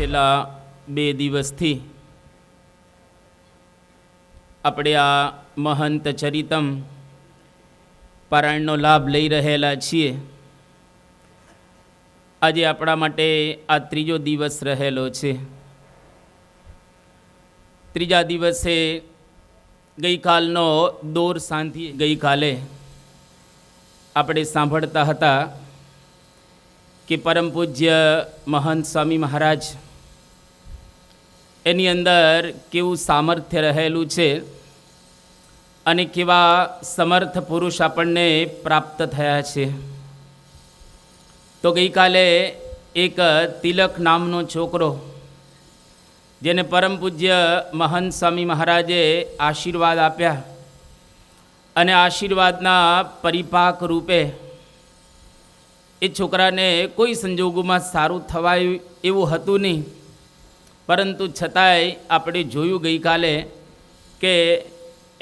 છેલ્લા 2 દિવસથી આપણે આ મહંત ચરિતમ પારાયણનો લાભ લઈ રહેલા છીએ. આજે આપણા માટે આ 3જો દિવસ રહેલો છે. 3જા દિવસે ગઈકાલનો દોર સાંધી ગઈકાલે આપણે સાંભળતા હતા કે પરમ પૂજ્ય મહંત સ્વામી મહારાજ એની અંદર કેવું સામર્થ્ય રહેલું છે અને કેવા સમર્થ પુરુષ આપણને પ્રાપ્ત થયા છે. તો ગઈકાલે એક તિલક નામનો છોકરો જેને પરમ પૂજ્ય મહંત સ્વામી મહારાજે આશીર્વાદ આપ્યા અને આશીર્વાદના પરિપાક રૂપે એ છોકરાને કોઈ સંજોગોમાં સારું થવાયું એવું હતું નહીં, પરંતુ છતાંય આપણે જોયું ગઈકાલે કે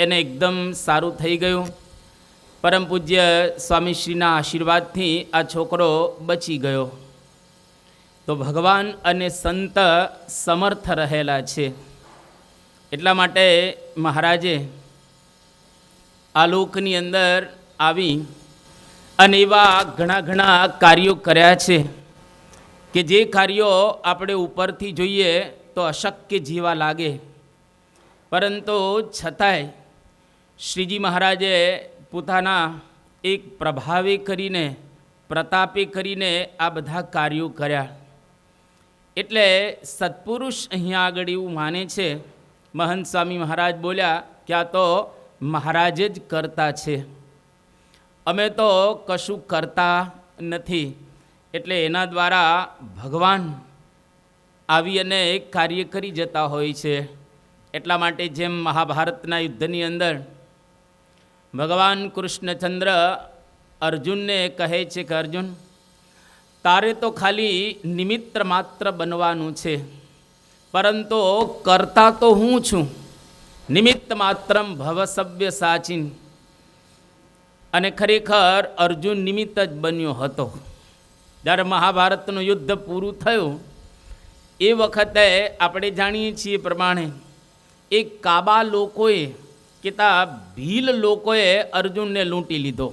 એને એકદમ સારું થઈ ગયું. પરમ પૂજ્ય સ્વામીશ્રીના આશીર્વાદથી આ છોકરો બચી ગયો. તો ભગવાન અને સંત સમર્થ રહેલા છે. એટલા માટે મહારાજે આ લોકની અંદર આવી અને એવા ઘણા કાર્યો કર્યા છે કે જે કાર્યો આપણે ઉપરથી જોઈએ તો અશક્ય જેવા લાગે, પરંતુ છતાંય શ્રીજી મહારાજે પોતાના એક પ્રભાવે કરીને, પ્રતાપે કરીને આ બધા કાર્યો કર્યા. એટલે સત્પુરુષ અહીંયા આગળ એવું માને છે, મહંત સ્વામી મહારાજ બોલ્યા કે આ તો મહારાજ જ કરતા છે, અમે તો કશું કરતા નથી. એટલે એના દ્વારા ભગવાન આવી અને કાર્ય કરી જતા હોય છે. એટલા માટે જેમ મહાભારતના યુદ્ધની અંદર ભગવાન કૃષ્ણચંદ્ર અર્જુનને કહે છે કે અર્જુન, તારે તો ખાલી નિમિત્ત માત્ર બનવાનું છે, પરંતુ કરતા તો હું છું. નિમિત્ત માત્રમ ભવ સવ્ય સાચીન. અને ખરેખર અર્જુન નિમિત્ત જ બન્યો હતો. જ્યારે મહાભારતનું યુદ્ધ પૂરું થયું એ વખતે આપણે જાણીએ છીએ પ્રમાણે એ કાબા લોકોએ કેતા ભીલ લોકોએ અર્જુનને લૂંટી લીધો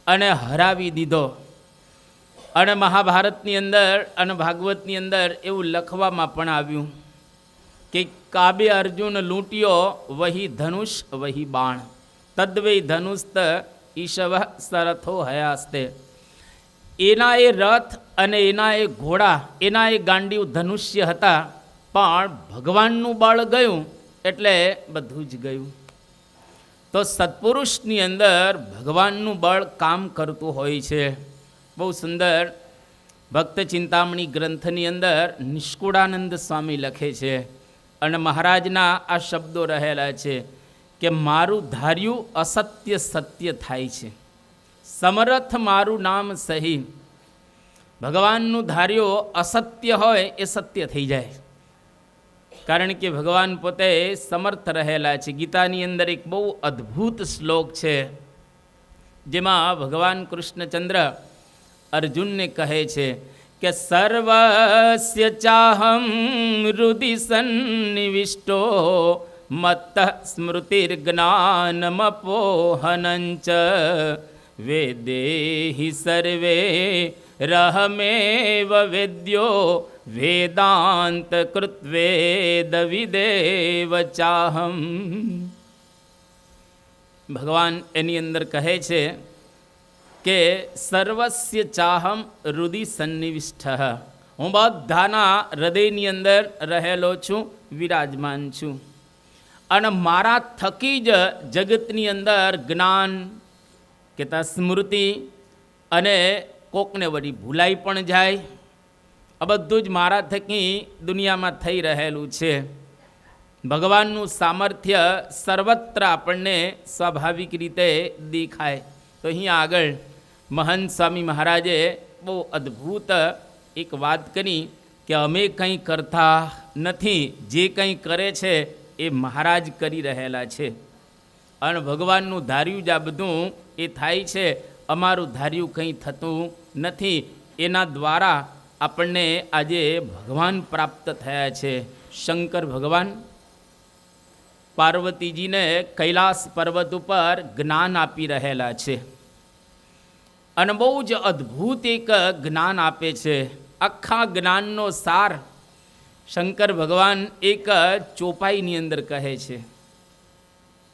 અને હરાવી દીધો. અને મહાભારતની અંદર અને ભાગવતની અંદર એવું લખવામાં પણ આવ્યું કે કાબે અર્જુન લૂંટ્યો વહી ધનુષ વહી બાણ, તદ્વૈ ધનુસ્ત ઈશવ સરથો હયાસ્તે. એના એ રથ અને એના એ ઘોડા, એના એ ગાંડીવ ધનુષ્ય હતા, પણ ભગવાનનું બળ ગયું એટલે બધું જ ગયું. તો સત્પુરુષની અંદર ભગવાનનું બળ કામ કરતું હોય છે. બહુ સુંદર ભક્ત ચિંતામણી ગ્રંથની અંદર નિષ્કુળાનંદ સ્વામી લખે છે અને મહારાજના આ શબ્દો રહેલા છે કે મારું ધાર્યું અસત્ય સત્ય થાય છે, સમરથ મારું નામ સહી. ભગવાનનું ધાર્યો અસત્ય હોય એ સત્ય થઈ જાય, કારણ કે ભગવાન પોતે સમર્થ રહેલા છે. ગીતાની અંદર એક બહુ અદ્ભુત શ્લોક છે જેમાં ભગવાન કૃષ્ણચંદ્ર અર્જુનને કહે છે કે સર્વસ્ય ચાહમ હૃદિ સન્નિવિષ્ટો મત્ત સ્મૃતિર્જ્ઞાનમપોહનંચ વેદેહિ સર્વે રહમેવ વેદ્યો વેદાંત કૃત્વેદ વિદેવ ચાહમ. ભગવાન એની અંદર કહે છે કે સર્વસ્ય ચાહમ હૃદિ સન્નિવિષ્ટ, હું બધાના હૃદયની અંદર રહેલો છું, વિરાજમાન છું. અને મારા થકી જ જગતની અંદર જ્ઞાન કેતા સ્મૃતિ અને કોકને વળી ભૂલાઈ પણ જાય, આ બધું જ મારા થકી દુનિયામાં થઈ રહેલું છે. ભગવાનનું સામર્થ્ય સર્વત્ર આપણને સ્વાભાવિક રીતે દેખાય. તો અહીંયા આગળ મહંત સ્વામી મહારાજે બહુ અદ્ભુત એક વાત કરી કે અમે કંઈ કરતા નથી, જે કંઈ કરે છે એ મહારાજ કરી રહેલા છે. અને ભગવાનનું ધાર્યું જ આ બધું એ થાય છે, અમારું ધાર્યું કંઈ થતું નથી. એના દ્વારા આપણને આજે ભગવાન પ્રાપ્ત થયા છે. શંકર ભગવાન પાર્વતીજીને કૈલાસ પર્વત ઉપર જ્ઞાન આપી રહેલા છે અને બહુ જ અદ્ભુત એક જ્ઞાન આપે છે. આખા જ્ઞાનનો સાર શંકર ભગવાન એક ચોપાઈની અંદર કહે છે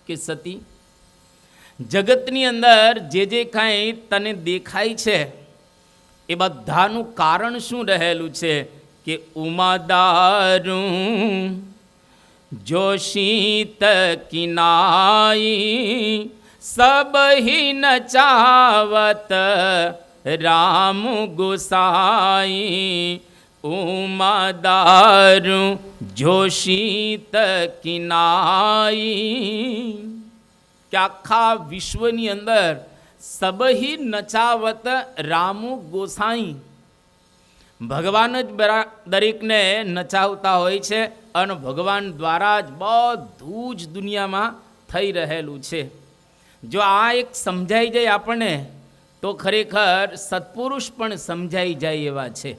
કે સતી, જગતની અંદર જે કાંઈ તને દેખાય છે એ બધાનું કારણ શું રહેલું છે કે ઉમાદારું જો શીત કિનાઈ સબહી નચાવત રામ ગોસાઈ. ઉમાદારું જો શીત કિનાઈ કે આખા વિશ્વની અંદર સબહી નચાવત રામુ ગોસાઈ, ભગવાન જ દરેકને નચાવતા હોય છે અને ભગવાન દ્વારા જ બધું જ દુનિયામાં થઈ રહેલું છે. જો આ એક સમજાઈ જાય આપણને તો ખરેખર સત્પુરુષ પણ સમજાઈ જાય એવા છે.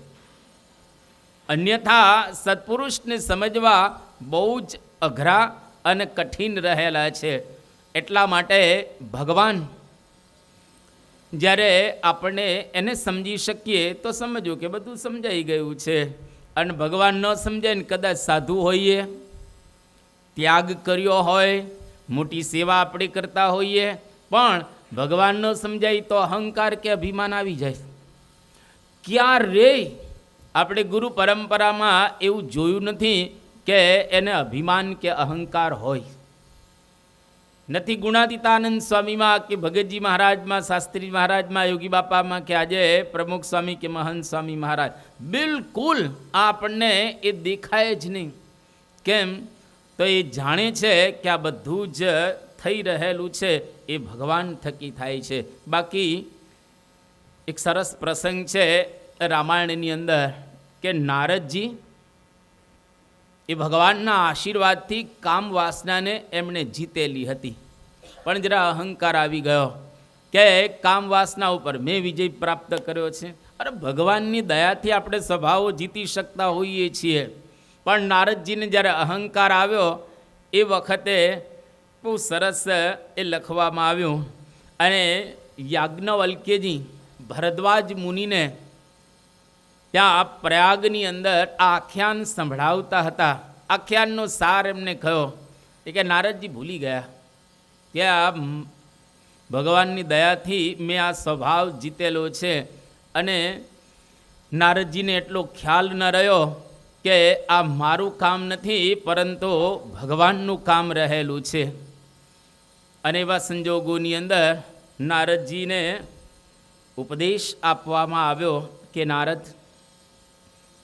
અન્યથા સત્પુરુષને સમજવા બહુ જ અઘરા અને કઠિન રહેલા છે. એટલા માટે ભગવાન જ્યારે આપણે એને સમજી શકીએ તો સમજવું કે બધું સમજાઈ ગયું છે. અને ભગવાન ન સમજાય ને કદાચ સાધુ હોઈએ, ત્યાગ કર્યો હોય, મોટી સેવા આપણે કરતા હોઈએ, પણ ભગવાન ન સમજાય તો અહંકાર કે અભિમાન આવી જાય. ક્યારે આપણે ગુરુ પરંપરામાં એવું જોયું નથી કે એને અભિમાન કે અહંકાર હોય. નથી ગુણાતીતાનંદ સ્વામીમાં કે ભગતજી મહારાજમાં, શાસ્ત્રી મહારાજમાં, યોગી બાપામાં કે આજે પ્રમુખ સ્વામી કે મહંત સ્વામી મહારાજ, બિલકુલ આપણને એ દેખાય જ નહીં. કેમ? તો એ જાણે છે કે આ બધું જ થઈ રહેલું છે એ ભગવાન થકી થાય છે. બાકી એક સરસ પ્રસંગ છે રામાયણની અંદર કે નારદજી એ ભગવાનના આશીર્વાદથી કામ વાસનાને એમણે જીતેલી હતી, પણ જરા અહંકાર આવી ગયો કે કામ વાસના ઉપર મેં વિજય પ્રાપ્ત કર્યો છે. અરે ભગવાનની દયાથી આપણે સ્વભાવો જીતી શકતા હોઈએ છીએ, પણ નારદજીને જ્યારે અહંકાર આવ્યો એ વખતે બહુ સરસ એ લખવામાં આવ્યું. અને યાજ્ઞવલ્ક્યજી ભરદ્વાજ મુનિને ત્યાં પ્રયાગની અંદર આ આખ્યાન સંભળાવતા હતા. આખ્યાનનો સાર એમને કહ્યો કે નારદજી ભૂલી ગયા કે આ ભગવાનની દયાથી મેં આ સ્વભાવ જીતેલો છે. અને નારદજીને એટલો ખ્યાલ ન રહ્યો કે આ મારું કામ નથી પરંતુ ભગવાનનું કામ રહેલું છે. અને એવા સંજોગોની અંદર નારદજીને ઉપદેશ આપવામાં આવ્યો કે નારદ,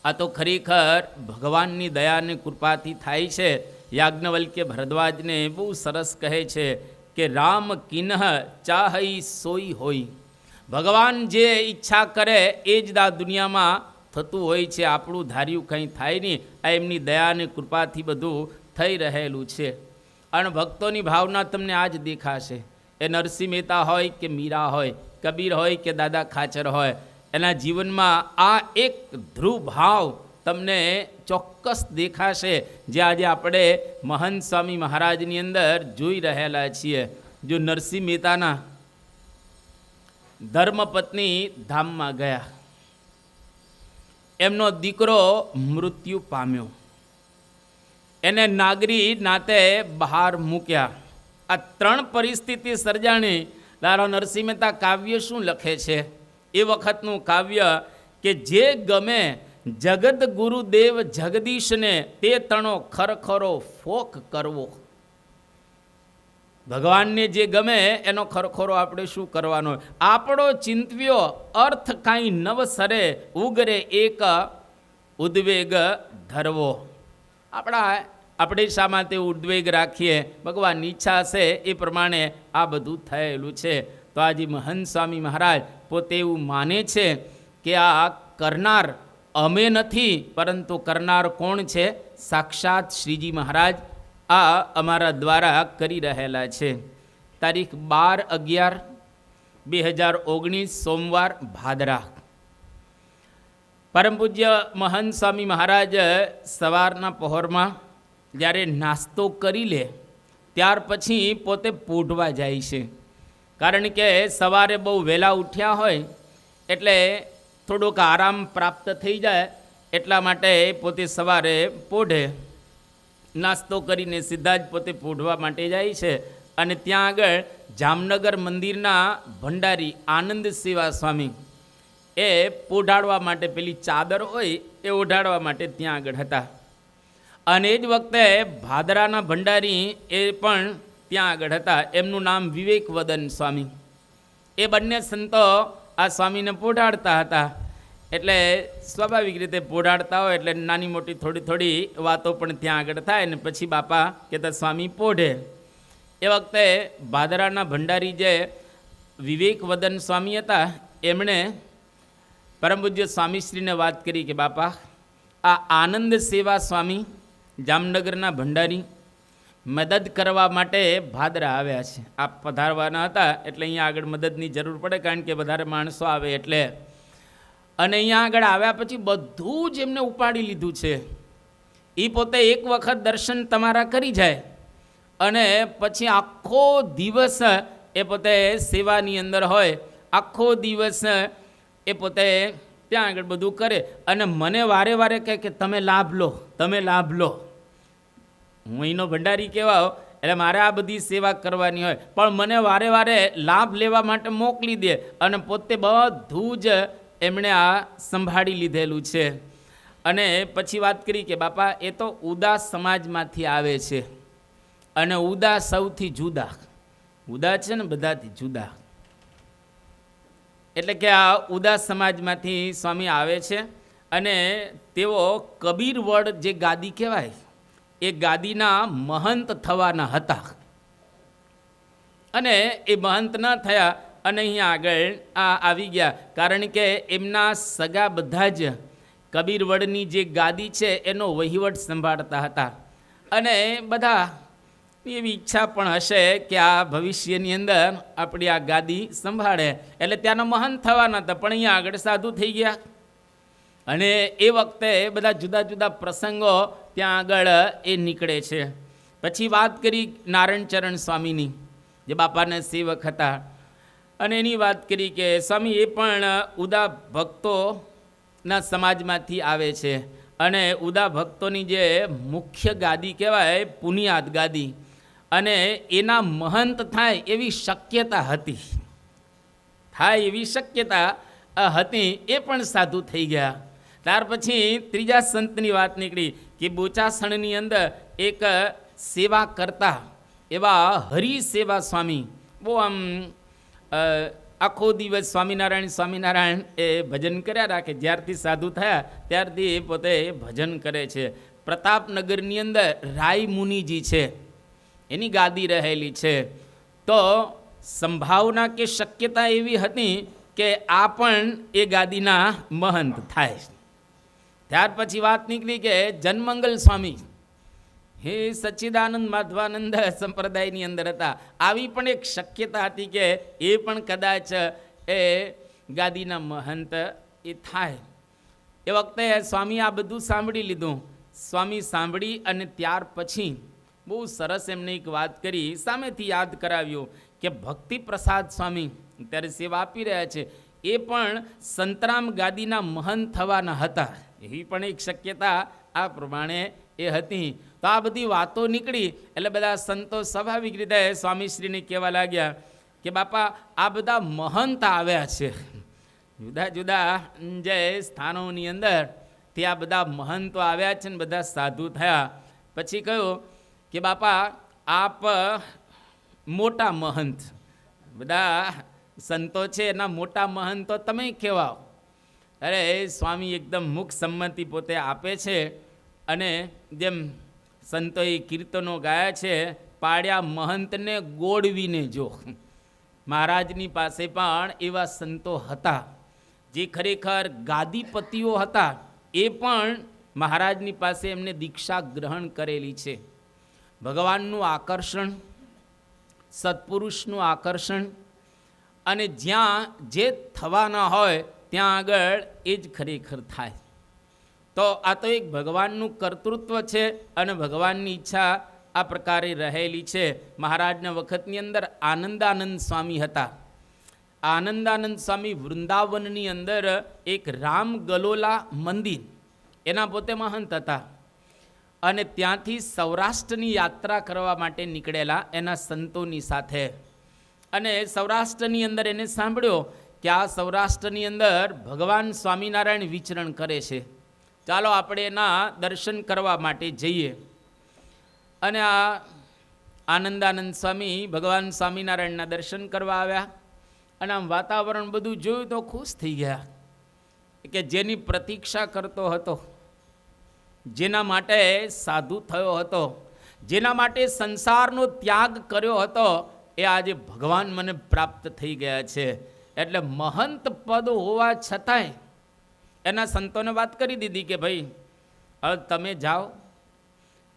આ તો ખરેખર ભગવાનની દયાની કૃપાથી થાય છે. યાજ્ઞવલ્ક્ય ભરદ્વાજને બહુ સરસ કહે છે કે રામ કિન્હ ચાહઈ સોઈ હોય. ભગવાન જે ઈચ્છા કરે એ જ આ દુનિયામાં થતું હોય છે. આપણું ધાર્યું કંઈ થાય નહીં, આ એમની દયાની કૃપાથી બધું થઈ રહેલું છે. અને ભક્તોની ભાવના તમને આ જ દેખાશે. એ નરસિંહ મહેતા હોય કે મીરા હોય, કબીર હોય કે દાદા ખાચર હોય, એના જીવનમાં આ એક ધ્રુવ ભાવ તમને ચોક્કસ દેખાશે, જે આજે આપણે મહંત સ્વામી મહારાજની અંદર જોઈ રહેલા છીએ. જો નરસિંહ મહેતાના ધર્મપત્ની ધામમાં ગયા, એમનો દીકરો મૃત્યુ પામ્યો, એને નાગરી નાતે બહાર મૂક્યા. આ ત્રણ પરિસ્થિતિ સર્જાણી. દાદા નરસિંહ મહેતા કાવ્ય શું લખે છે? એ વખતનું કાવ્ય કે જે ગમે જગત ગુરુદેવ જગદીશને તે તણો ખરખરો ફોક કરવો. ભગવાનને જે ગમે એનો ખરખરો આપણે શું કરવાનો? આપણો ચિંતવ્યો અર્થ કાંઈ નવસરે ઉગરે એક ઉદ્વેગ ધરવો. આપણે શા માટે ઉદ્વેગ રાખીએ? ભગવાનની ઈચ્છા હશે એ પ્રમાણે આ બધું થયેલું છે. તો આજે મહંત સ્વામી મહારાજ પોતે એવું માને છે કે આ કરનાર અમે નથી, પરંતુ કરનાર કોણ છે? સાક્ષાત શ્રીજી મહારાજ આ અમારા દ્વારા કરી રહેલા છે. તારીખ 12/11, 2019 સોમવાર ભાદરા. પરમ પૂજ્ય મહંત સ્વામી મહારાજ સવારના પહોરમાં જ્યારે નાસ્તો કરી લે ત્યાર પછી પોતે પોઢવા જાય છે. કારણ કે સવારે બહુ વહેલા ઉઠ્યા હોય એટલે થોડોક આરામ પ્રાપ્ત થઈ જાય, એટલા માટે પોતે સવારે પોઢે. નાસ્તો કરીને સીધા જ પોતે પોઢવા માટે જાય છે. અને ત્યાં આગળ જામનગર મંદિરના ભંડારી આનંદ સેવા સ્વામી એ પોઢાડવા માટે પેલી ચાદર હોય એ ઓઢાડવા માટે ત્યાં આગળ હતા. અને એ જ વખતે ભાદરાના ભંડારી એ પણ ત્યાં આગળ હતા. એમનું નામ વિવેકવદન સ્વામી. એ બંને સંતો આ સ્વામીને પોઢાડતા હતા. એટલે સ્વાભાવિક રીતે પોઢાડતા હોય એટલે નાની મોટી થોડી વાતો પણ ત્યાં આગળ થાય ને પછી બાપા કહેતા સ્વામી પોઢે. એ વખતે ભાદરાના ભંડારી જે વિવેકવદન સ્વામી હતા એમણે પરમ પૂજ્ય સ્વામીશ્રીને વાત કરી કે બાપા, આ આનંદ સેવા સ્વામી જામનગરના ભંડારી મદદ કરવા માટે ભાદરા આવ્યા છે. આપ પધારવાના હતા એટલે અહીંયા આગળ મદદની જરૂર પડે, કારણ કે વધારે માણસો આવે એટલે. અને અહીંયા આગળ આવ્યા પછી બધું જ એમને ઉપાડી લીધું છે. એ પોતે એક વખત દર્શન તમારા કરી જાય અને પછી આખો દિવસ એ પોતે સેવાની અંદર હોય, આખો દિવસ એ પોતે ત્યાં આગળ બધું કરે. અને મને વારે વારે કહે કે તમે લાભ લો, તમે લાભ લો. હું અહીંનો ભંડારી કહેવા એટલે મારે આ બધી સેવા કરવાની હોય, પણ મને વારે વારે લાભ લેવા માટે મોકલી દે અને પોતે બધું જ એમણે આ સંભાળી લીધેલું છે. અને પછી વાત કરી કે બાપા એ તો ઉદાસ સમાજમાંથી આવે છે અને ઉદાસ સૌથી જુદા. ઉદાસ છે ને બધાથી જુદા. એટલે કે આ ઉદાસ સમાજમાંથી સ્વામી આવે છે અને તેઓ કબીરવડ જે ગાદી કહેવાય એ ગાદીના મહંત થવાના હતા. અને એ મહંત ન થયા અને અહીંયા આગળ આવી ગયા, કારણ કે એમના સગા બધા જ કબીરવડની જે ગાદી છે એનો વહીવટ સંભાળતા હતા. અને બધા એવી ઈચ્છા પણ હશે કે આ ભવિષ્યની અંદર આપણી આ ગાદી સંભાળે, એટલે ત્યાંના મહંત થવાના હતા. પણ અહીંયા આગળ સાધુ થઈ ગયા. અને એ વખતે બધા જુદા જુદા પ્રસંગો ત્યાં આગળ એ નીકળે છે. પછી વાત કરી નારાયણચરણ સ્વામીની, જે બાપાના સેવક હતા. અને એની વાત કરી કે સ્વામી એ પણ ઉદા ભક્તોના સમાજમાંથી આવે છે. અને ઉદા ભક્તોની જે મુખ્ય ગાદી કહેવાય પુનિયાદ ગાદી, અને એના મહંત થાય એવી શક્યતા હતી. થાય એવી શક્યતા હતી. એ પણ સાધુ થઈ ગયા. ત્યાર પછી ત્રીજા સંતની વાત નીકળી કે બોચાસણની અંદર એક સેવા કરતા એવા હરિસેવા સ્વામી, બહુ આમ આખો દિવસ સ્વામિનારાયણ એ ભજન કર્યા રાખે. જ્યારથી સાધુ થયા ત્યારથી એ પોતે ભજન કરે છે. પ્રતાપનગરની અંદર રાય મુનિજી છે, એની ગાદી રહેલી છે. તો સંભાવના કે શક્યતા એવી હતી કે આ પણ એ ગાદીના મહંત થાય. ત્યાર પછી વાત નીકળી કે જનમંગલ સ્વામી હે સચ્ચિદાનંદ માધવાનંદ સંપ્રદાયની અંદર હતા. આવી પણ એક શક્યતા હતી કે એ પણ કદાચ એ ગાદીના મહંત એ થાય. એ વખતે સ્વામી આ બધું સાંભળી લીધું. સ્વામી સાંભળી અને ત્યાર પછી બહુ સરસ એમને એક વાત કરી, સામેથી યાદ કરાવ્યું કે ભક્તિ પ્રસાદ સ્વામી ત્યારે સેવા આપી રહ્યા છે, એ પણ સંતરામ ગાદીના મહંત થવાના હતા. એવી પણ એક શક્યતા આ પ્રમાણે એ હતી. તો આ બધી વાતો નીકળી એટલે બધા સંતો સ્વાભાવિક રીતે સ્વામીશ્રીને કહેવા લાગ્યા કે બાપા આ બધા મહંત આવ્યા છે જુદા જુદા જે સ્થાનોની અંદર, ત્યાં બધા મહંતો આવ્યા છે ને બધા સાધુ થયા. પછી કહ્યું કે બાપા આપ મોટા મહંત, બધા સંતો છે એના મોટા મહંતો તમે કહેવાઓ. અરે સ્વામી એકદમ મુખ સંમતિ પોતે આપે છે. અને જેમ સંતોએ કીર્તનો ગાયા છે, પાડ્યા મહંતને ગોળવીને જો. મહારાજની પાસે પણ એવા સંતો હતા જે ખરેખર ગાદીપતિઓ હતા. એ પણ મહારાજની પાસે એમને દીક્ષા ગ્રહણ કરેલી છે. ભગવાનનું આકર્ષણ, સત્પુરુષનું આકર્ષણ, અને જ્યાં જે થવાના હોય ત્યાં આગળ એ જ ખરેખર થાય. તો આ તો એક ભગવાનનું કર્તૃત્વ છે અને ભગવાનની ઈચ્છા આ પ્રકારે રહેલી છે. મહારાજના વખતની અંદર આનંદાનંદ સ્વામી હતા. આનંદાનંદ સ્વામી વૃંદાવનની અંદર એક રામ ગલોલા મંદિર એના પોતે મહંત હતા અને ત્યાંથી સૌરાષ્ટ્રની યાત્રા કરવા માટે નીકળેલા એના સંતોની સાથે. અને સૌરાષ્ટ્રની અંદર એને સાંભળ્યો કે આ સૌરાષ્ટ્રની અંદર ભગવાન સ્વામિનારાયણ વિચરણ કરે છે, ચાલો આપણે એના દર્શન કરવા માટે જઈએ. અને આ આનંદાનંદ સ્વામી ભગવાન સ્વામિનારાયણના દર્શન કરવા આવ્યા અને આમ વાતાવરણ બધું જોયું તો ખુશ થઈ ગયા કે જેની પ્રતીક્ષા કરતો હતો, જેના માટે સાધુ થયો હતો, જેના માટે સંસારનો ત્યાગ કર્યો હતો, એ આજે ભગવાન મને પ્રાપ્ત થઈ ગયા છે. એટલે મહંત પદ હોવા છતાંય એના સંતોને વાત કરી દીધી કે ભાઈ હવે તમે જાઓ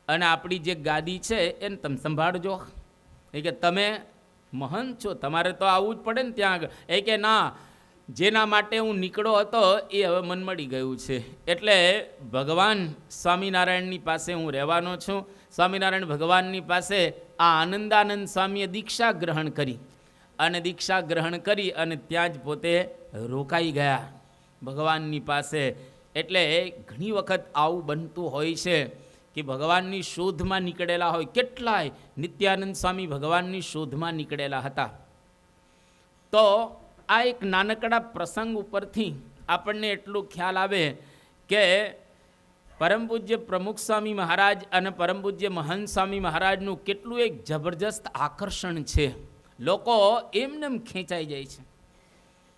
અને આપણી જે ગાદી છે એને તમે સંભાળજો. એ કે તમે મહંત છો, તમારે તો આવવું જ પડે ને ત્યાં આગળ. એ કે ના, જેના માટે હું નીકળ્યો હતો એ હવે મન મળી ગયું છે, એટલે ભગવાન સ્વામિનારાયણની પાસે હું રહેવાનો છું. સ્વામિનારાયણ ભગવાનની પાસે આ આનંદાનંદ સ્વામીએ દીક્ષા ગ્રહણ કરી અને દીક્ષા ગ્રહણ કરી અને ત્યાં જ પોતે રોકાઈ ગયા ભગવાનની પાસે. એટલે ઘણી વખત આવું બનતું હોય છે કે ભગવાનની શોધમાં નીકળેલા હોય. કેટલાય નિત્યાનંદ સ્વામી ભગવાનની શોધમાં નીકળેલા હતા. તો આ એક નાનકડા પ્રસંગ ઉપરથી આપણને એટલું ખ્યાલ આવે કે પરમ પૂજ્ય પ્રમુખ સ્વામી મહારાજ અને પરમ પૂજ્ય મહંત સ્વામી મહારાજનું કેટલું એક જબરજસ્ત આકર્ષણ છે. લોકો એમને ખેંચાઈ જાય છે.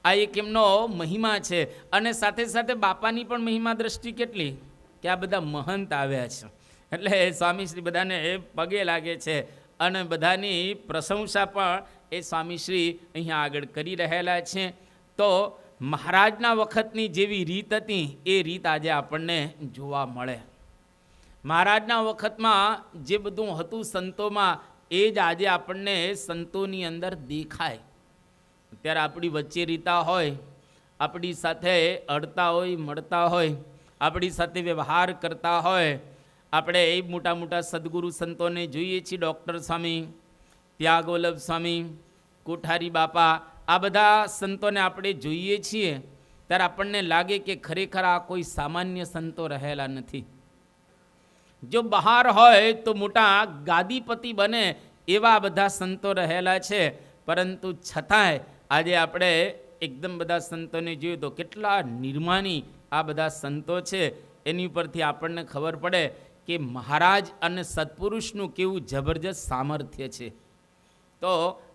આ એક એમનો મહિમા છે. અને સાથે સાથે બાપાની પણ મહિમા દ્રષ્ટિ કેટલી કે આ બધા મહંત આવ્યા છે એટલે સ્વામીશ્રી બધાને પગે લાગે છે અને બધાની પ્રશંસા પણ એ સ્વામીશ્રી અહીંયા આગળ કરી રહેલા છે. તો મહારાજના વખતની જેવી રીત હતી એ રીત આજે આપણને જોવા મળે. મહારાજના વખતમાં જે બધું હતું સંતોમાં એ જ આજે આપણને સંતોની અંદર દેખાય. અત્યારે આપણી વચ્ચે રીતા હોય, આપણી સાથે અડતા હોય, મળતા હોય, આપણી સાથે વ્યવહાર કરતા હોય. આપણે એ મોટા મોટા સદગુરુ સંતોને જોઈએ છીએ, ડૉક્ટર સ્વામી, ત્યાગવલ્લભ સ્વામી, કોઠારી બાપા, આ બધા સંતોને આપણે જોઈએ છીએ ત્યારે આપણને લાગે કે ખરેખર આ કોઈ સામાન્ય સંતો રહેલા નથી. જો બહાર હોય તો મોટા ગાદીપતિ બને એવા બધા સંતો રહેલા છે, પરંતુ છતાંય આજે આપણે એકદમ બધા સંતોને જોઈએ તો કેટલા નિર્માની આ બધા સંતો છે. એની ઉપરથી આપણને ખબર પડે કે મહારાજ અને સત્પુરુષનું કેવું જબરજસ્ત સામર્થ્ય છે. તો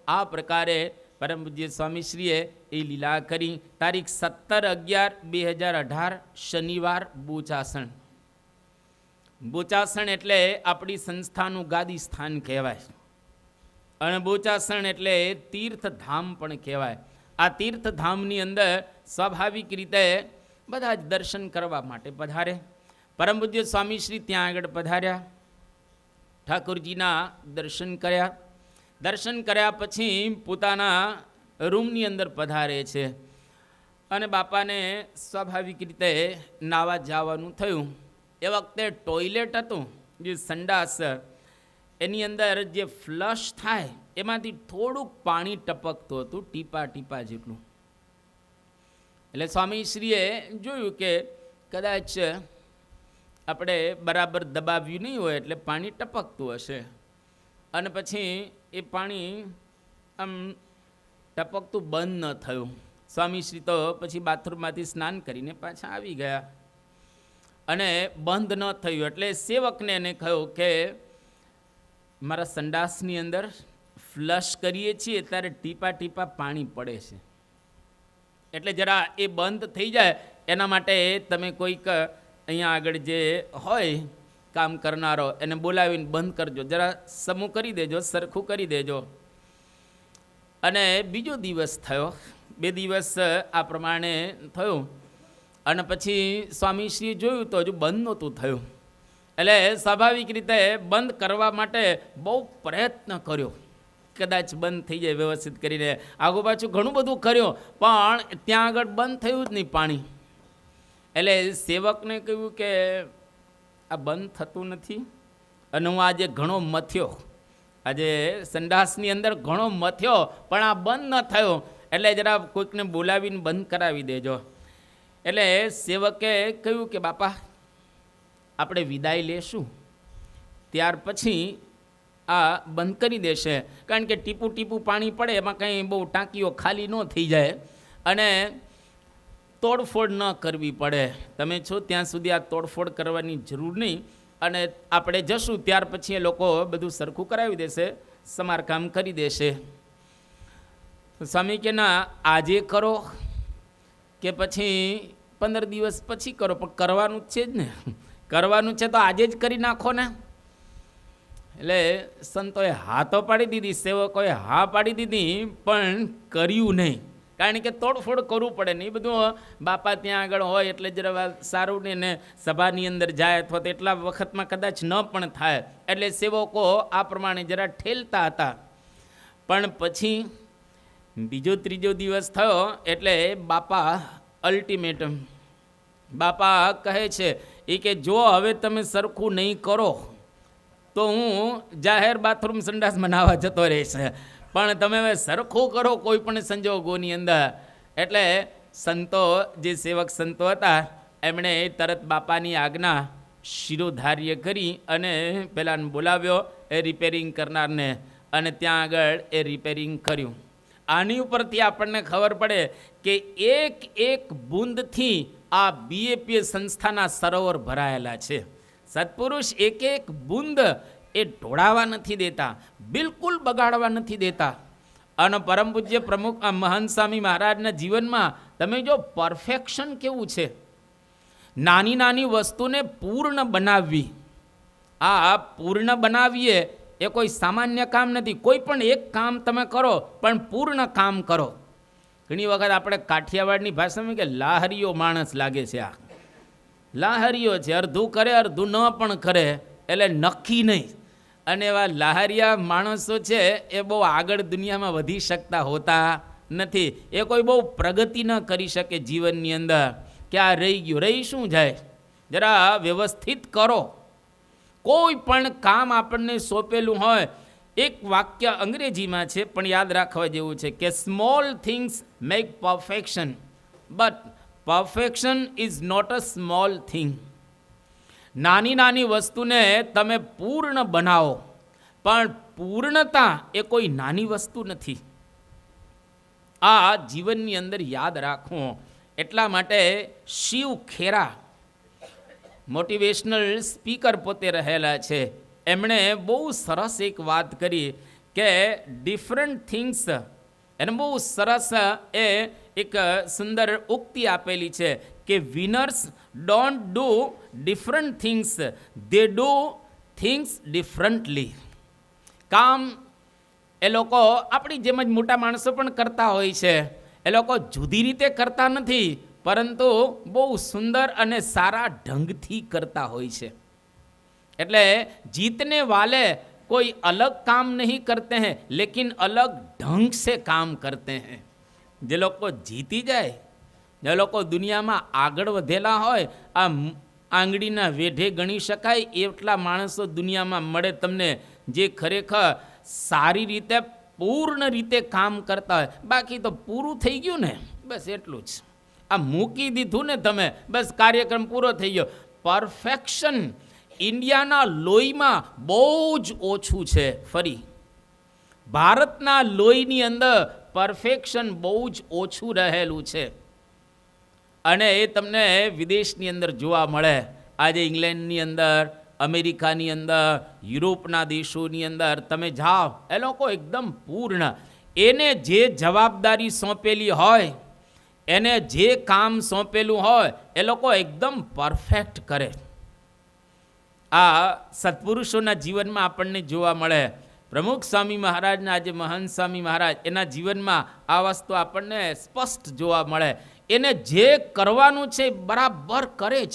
આ પ્રકારે પરમ પૂજ્ય સ્વામીશ્રીએ એ લીલા કરી. તારીખ 17/11/2018 શનિવાર બોચાસણ. બોચાસણ એટલે આપણી સંસ્થાનું ગાદી સ્થાન કહેવાય અને બોચાસણ એટલે તીર્થધામ પણ કહેવાય. આ તીર્થધામની અંદર સ્વાભાવિક રીતે બધા જ દર્શન કરવા માટે પધારે. પરમ પૂજ્ય સ્વામીશ્રી ત્યાં આગળ પધાર્યા, ઠાકોરજીના દર્શન કર્યા. દર્શન કર્યા પછી પોતાના રૂમની અંદર પધારે છે અને બાપાને સ્વાભાવિક રીતે નાવા જવાનું થયું. એ વખતે ટોયલેટ હતું, જે સંડાસ, એની અંદર જે ફ્લશ થાય એમાંથી થોડુંક પાણી ટપકતું હતું, ટીપા ટીપા જેટલું. એટલે સ્વામીશ્રીએ જોયું કે કદાચ આપણે બરાબર દબાવ્યું નહીં હોય એટલે પાણી ટપકતું હશે. અને પછી એ પાણી આમ ટપકતું બંધ ન થયું. સ્વામીશ્રી તો પછી બાથરૂમમાંથી સ્નાન કરીને પાછા આવી ગયા અને બંધ ન થયું. એટલે સેવકને એને કહ્યું કે મારા સંડાસની અંદર ફ્લશ કરીએ છીએ ત્યારે ટીપા ટીપા પાણી પડે છે, એટલે જરા એ બંધ થઈ જાય એના માટે તમે કોઈક અહીંયા આગળ જે હોય કામ કરનારો એને બોલાવીને બંધ કરજો, જરા સમૂહ કરી દેજો, સરખું કરી દેજો. અને બીજો દિવસ થયો, 2 દિવસ આ પ્રમાણે થયું અને પછી સ્વામીશ્રીએ જોયું તો હજુ બંધ નહોતું થયું. એટલે સ્વાભાવિક રીતે બંધ કરવા માટે બહુ પ્રયત્ન કર્યો, કદાચ બંધ થઈ જાય વ્યવસ્થિત કરીને. આગુ પાછું ઘણું બધું કર્યું પણ ત્યાં આગળ બંધ થયું જ નહીં પાણી. એટલે સેવકને કહ્યું કે આ બંધ થતું નથી, અને હું આજે ઘણો મથ્યો, આજે સંડાસની અંદર ઘણો મથ્યો, પણ આ બંધ ન થયો, એટલે જરા કોઈકને બોલાવીને બંધ કરાવી દેજો. એટલે સેવકે કહ્યું કે બાપા આપણે વિદાય લેશું, ત્યાર પછી આ બંધ કરી દેશે, કારણ કે ટીપું ટીપું પાણી પડે એમાં કંઈ બહુ ટાંકીઓ ખાલી ન થઈ જાય અને તોડફોડ ન કરવી પડે. તમે છો ત્યાં સુધી આ તોડફોડ કરવાની જરૂર નહીં, અને આપણે જશું ત્યાર પછી એ લોકો બધું સરખું કરાવી દેશે, સમારકામ કરી દેશે. સ્વામી કે ના, આજે કરો કે પછી 15 દિવસ પછી કરો, પણ કરવાનું જ છે જ ને, કરવાનું છે તો આજે જ કરી નાખો ને. એટલે સંતોએ હા તો પાડી દીધી, સેવકોએ હા પાડી દીધી, પણ કર્યું નહીં, કારણ કે તોડફોડ કરવું પડે ને. એ બધું બાપા ત્યાં આગળ હોય એટલે જરા સારું નહીં, ને સભાની અંદર જાય અથવા તો એટલા વખતમાં કદાચ ન પણ થાય, એટલે સેવકો આ પ્રમાણે જરા ઠેલતા હતા. પણ પછી બીજો ત્રીજો દિવસ થયો એટલે બાપા અલ્ટિમેટમ, બાપા કહે છે એ કે જો હવે તમે સરખું નહીં કરો તો હું જાહેર બાથરૂમ સંડાસ બનાવવા જતો રહીશ, પણ તમે હવે સરખું કરો કોઈ પણ સંજોગોની અંદર. એટલે સંતો, જે સેવક સંતો હતા, એમણે તરત બાપાની આજ્ઞા શિરોધાર્ય કરી અને પેલાને બોલાવ્યો, એ રિપેરિંગ કરનારને, અને ત્યાં આગળ એ રિપેરિંગ કર્યું. આની ઉપરથી આપણને ખબર પડે કે એક એક બૂંદથી આ બીએપીએ સંસ્થાના સરોવર ભરાયેલા છે. સત્પુરુષ એક એક બૂંદ એ ઢોળાવા નથી દેતા, બિલકુલ બગાડવા નથી દેતા. અને પરમ પૂજ્ય પ્રમુખ મહંત સ્વામી મહારાજના જીવનમાં તમે જો પરફેક્શન કેવું છે, નાની નાની વસ્તુને પૂર્ણ બનાવવી. આ પૂર્ણ બનાવીએ એ કોઈ સામાન્ય કામ નથી. કોઈ પણ એક કામ તમે કરો પણ પૂર્ણ કામ કરો. ઘણી વખત આપણે કાઠિયાવાડની ભાષામાં કે લાહરીઓ માણસ લાગે છે, આ લાહરીઓ છે, અડધું કરે અડધું ન પણ કરે, એટલે નક્કી નહીં. અને એવા લાહરિયા માણસો છે એ બહુ આગળ દુનિયામાં વધી શકતા હોતા નથી. એ કોઈ બહુ પ્રગતિ ન કરી શકે જીવનની અંદર, કે આ રહી ગયું, રહી શું જાય, જરા વ્યવસ્થિત કરો. કોઈ પણ કામ આપણને સોંપેલું હોય, એક વાક્ય અંગ્રેજીમાં છે પણ યાદ રાખવા જેવું છે કે small things make perfection, but perfection is not a small thing. નાની નાની વસ્તુને તમે પૂર્ણ બનાવો, પણ પૂર્ણતા એ કોઈ નાની વસ્તુ નથી. આ જીવનની અંદર યાદ રાખવું. એટલા માટે શિવ ખેરા મોટિવેશનલ સ્પીકર પોતે રહેલા છે, એમણે બહુ સરસ એક વાત કરી કે ડિફરન્ટ થિંગ્સ, એને બહુ સરસ એ એક સુંદર ઉક્તિ આપેલી છે કે winners don't do different things, they do things differently. કામ એ લોકો આપણી જેમ જ મોટા માણસો પણ કરતા હોય છે, એ લોકો જુદી રીતે કરતા નથી, પરંતુ બહુ સુંદર અને સારા ઢંગથી કરતા હોય છે. એટલે જીતને વાલે कोई अलग काम नहीं करते हैं, लेकिन अलग ढंग से काम करते हैं. જે લોકો જીતી જાય, જે લોકો દુનિયામાં આગળ વધેલા હોય, આ આંગળીના વેઢે ગણી શકાય એટલા માણસો દુનિયામાં મળે તમને, જે ખરેખર સારી રીતે પૂર્ણ રીતે કામ કરતા હોય. બાકી તો પૂરું થઈ ગયું ને, બસ એટલું જ, આ મૂકી દીધું ને તમે, બસ કાર્યક્રમ પૂરો થઈ ગયો. પરફેક્શન ઇન્ડિયાના લોહીમાં બહુ જ ઓછું છે. ફરી ભારતના લોહીની અંદર પરફેક્શન બહુ જ ઓછું રહેલું છે, અને એ તમને વિદેશની અંદર જોવા મળે. આજે ઇંગ્લેન્ડની અંદર, અમેરિકાની અંદર, યુરોપના દેશોની અંદર તમે જાઓ, એ લોકો એકદમ પૂર્ણ, એને જે જવાબદારી સોંપેલી હોય, એને જે કામ સોંપેલું હોય, એ લોકો એકદમ પરફેક્ટ કરે. આ સત્પુરુષોના જીવનમાં આપણને જોવા મળે. પ્રમુખ સ્વામી મહારાજના, આજે મહંત સ્વામી મહારાજ, એના જીવનમાં આ વસ્તુ આપણને સ્પષ્ટ જોવા મળે. એને જે કરવાનું છે બરાબર કરે જ,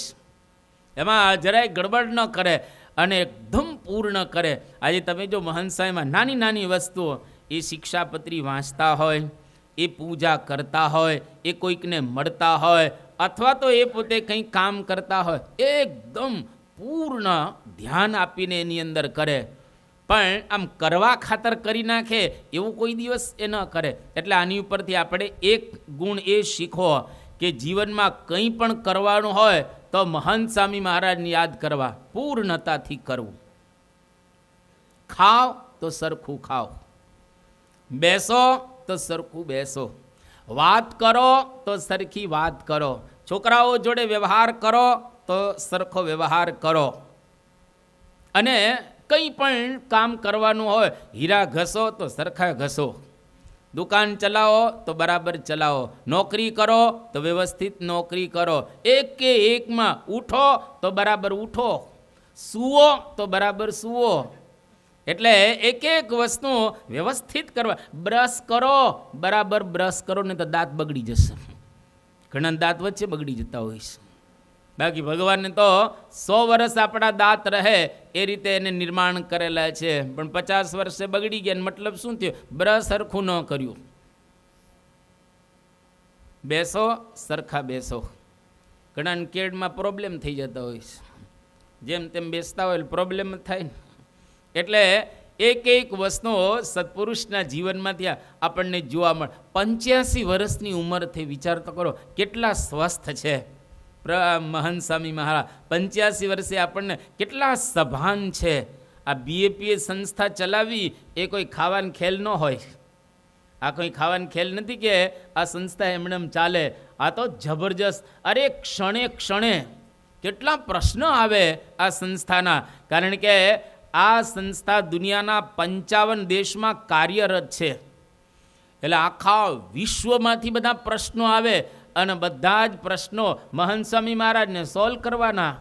એમાં જરાય ગડબડ ન કરે અને એકદમ પૂર્ણ કરે. આજે તમે જો મહંત સ્વામીમાં નાની નાની વસ્તુઓ, એ શિક્ષાપત્રી વાંચતા હોય, એ પૂજા કરતા હોય, એ કોઈકને મળતા હોય, અથવા તો એ પોતે કંઈ કામ કરતા હોય એકદમ પૂર્ણ ધ્યાન આપીને એની અંદર કરે, પણ આમ કરવા ખાતર કરી નાખે એવું કોઈ દિવસ એ ન કરે. એટલે આની ઉપરથી આપણે એક ગુણ એ શીખો કે જીવનમાં કંઈ પણ કરવાનું હોય તો મહંત સ્વામી મહારાજને યાદ કરવા, પૂર્ણતાથી કરવું. ખાઓ તો સરખું ખાઓ, બેસો તો સરખું બેસો, વાત કરો તો સરખી વાત કરો, છોકરાઓ જોડે વ્યવહાર કરો તો સરખો વ્યવહાર કરો. અને કંઈ પણ કામ કરવાનું હોય, હીરા ઘસો તો સરખા ઘસો, દુકાન ચલાવો તો બરાબર ચલાવો, નોકરી કરો તો વ્યવસ્થિત નોકરી કરો, એકે એકમાં ઉઠો તો બરાબર ઉઠો, સૂવો તો બરાબર સૂવો. એટલે એક એક વસ્તુ વ્યવસ્થિત કરવા. બ્રશ કરો બરાબર બ્રશ કરો, ને તો દાંત બગડી જશે. ઘણા દાંત વચ્ચે બગડી જતા હોય છે. બાકી ભગવાનને તો 100 વર્ષ આપણા દાંત રહે એ રીતે એને નિર્માણ કરેલા છે, પણ 50 વર્ષે બગડી ગયા. મતલબ શું થયું? બ્રશ સરખું ન કર્યું. બેસો સરખા બેસો. ઘણા કેડમાં પ્રોબ્લેમ થઈ જતા હોય છે, જેમ તેમ બેસતા હોય પ્રોબ્લેમ થાય ને. એટલે એક એક વસ્તુઓ સત્પુરુષના જીવનમાંથી આપણને જોવા મળે. 85 વર્ષની ઉંમરથી વિચાર તો કરો કેટલા સ્વસ્થ છે મહંત સ્વામી મહારાજ. 85 વર્ષે આપણને કેટલા સભાન છે. આ બીએપીએ સંસ્થા ચલાવી એ કોઈ ખાવાનો ખેલ ન હોય. આ કોઈ ખાવાનો ખેલ નથી કે આ સંસ્થા એમણે ચાલે. આ તો જબરજસ્ત. અરે ક્ષણે ક્ષણે કેટલા પ્રશ્નો આવે આ સંસ્થાના, કારણ કે આ સંસ્થા દુનિયાના 55 દેશમાં કાર્યરત છે. એટલે આખા વિશ્વમાંથી બધા પ્રશ્નો આવે અને બધા જ પ્રશ્નો મહંત સ્વામી મહારાજને સોલ્વ કરવાના.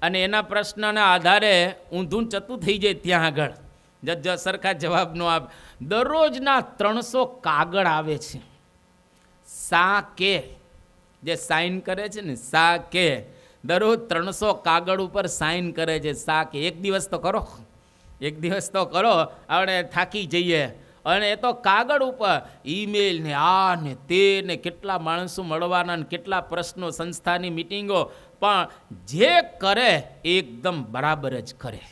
અને એના પ્રશ્નના આધારે ઊંધું ચતું થઈ જાય ત્યાં આગળ જજ સરખા જવાબ નો આપ. દરરોજના 300 કાગળ આવે છે. સા કે જે સાઇન કરે છે ને, સા કે દરરોજ 300 કાગળ ઉપર સાઇન કરે છે. સા કે એક દિવસ તો કરો, એક દિવસ તો કરો, આપણે થાકી જઈએ. અને એ તો કાગળ ઉપર ઈમેલ ને આ ને તે ને કેટલા માણસો મળવાના ને કેટલા પ્રશ્નો, સંસ્થાની મિટિંગો, પણ જે કરે એકદમ બરાબર જ કરે.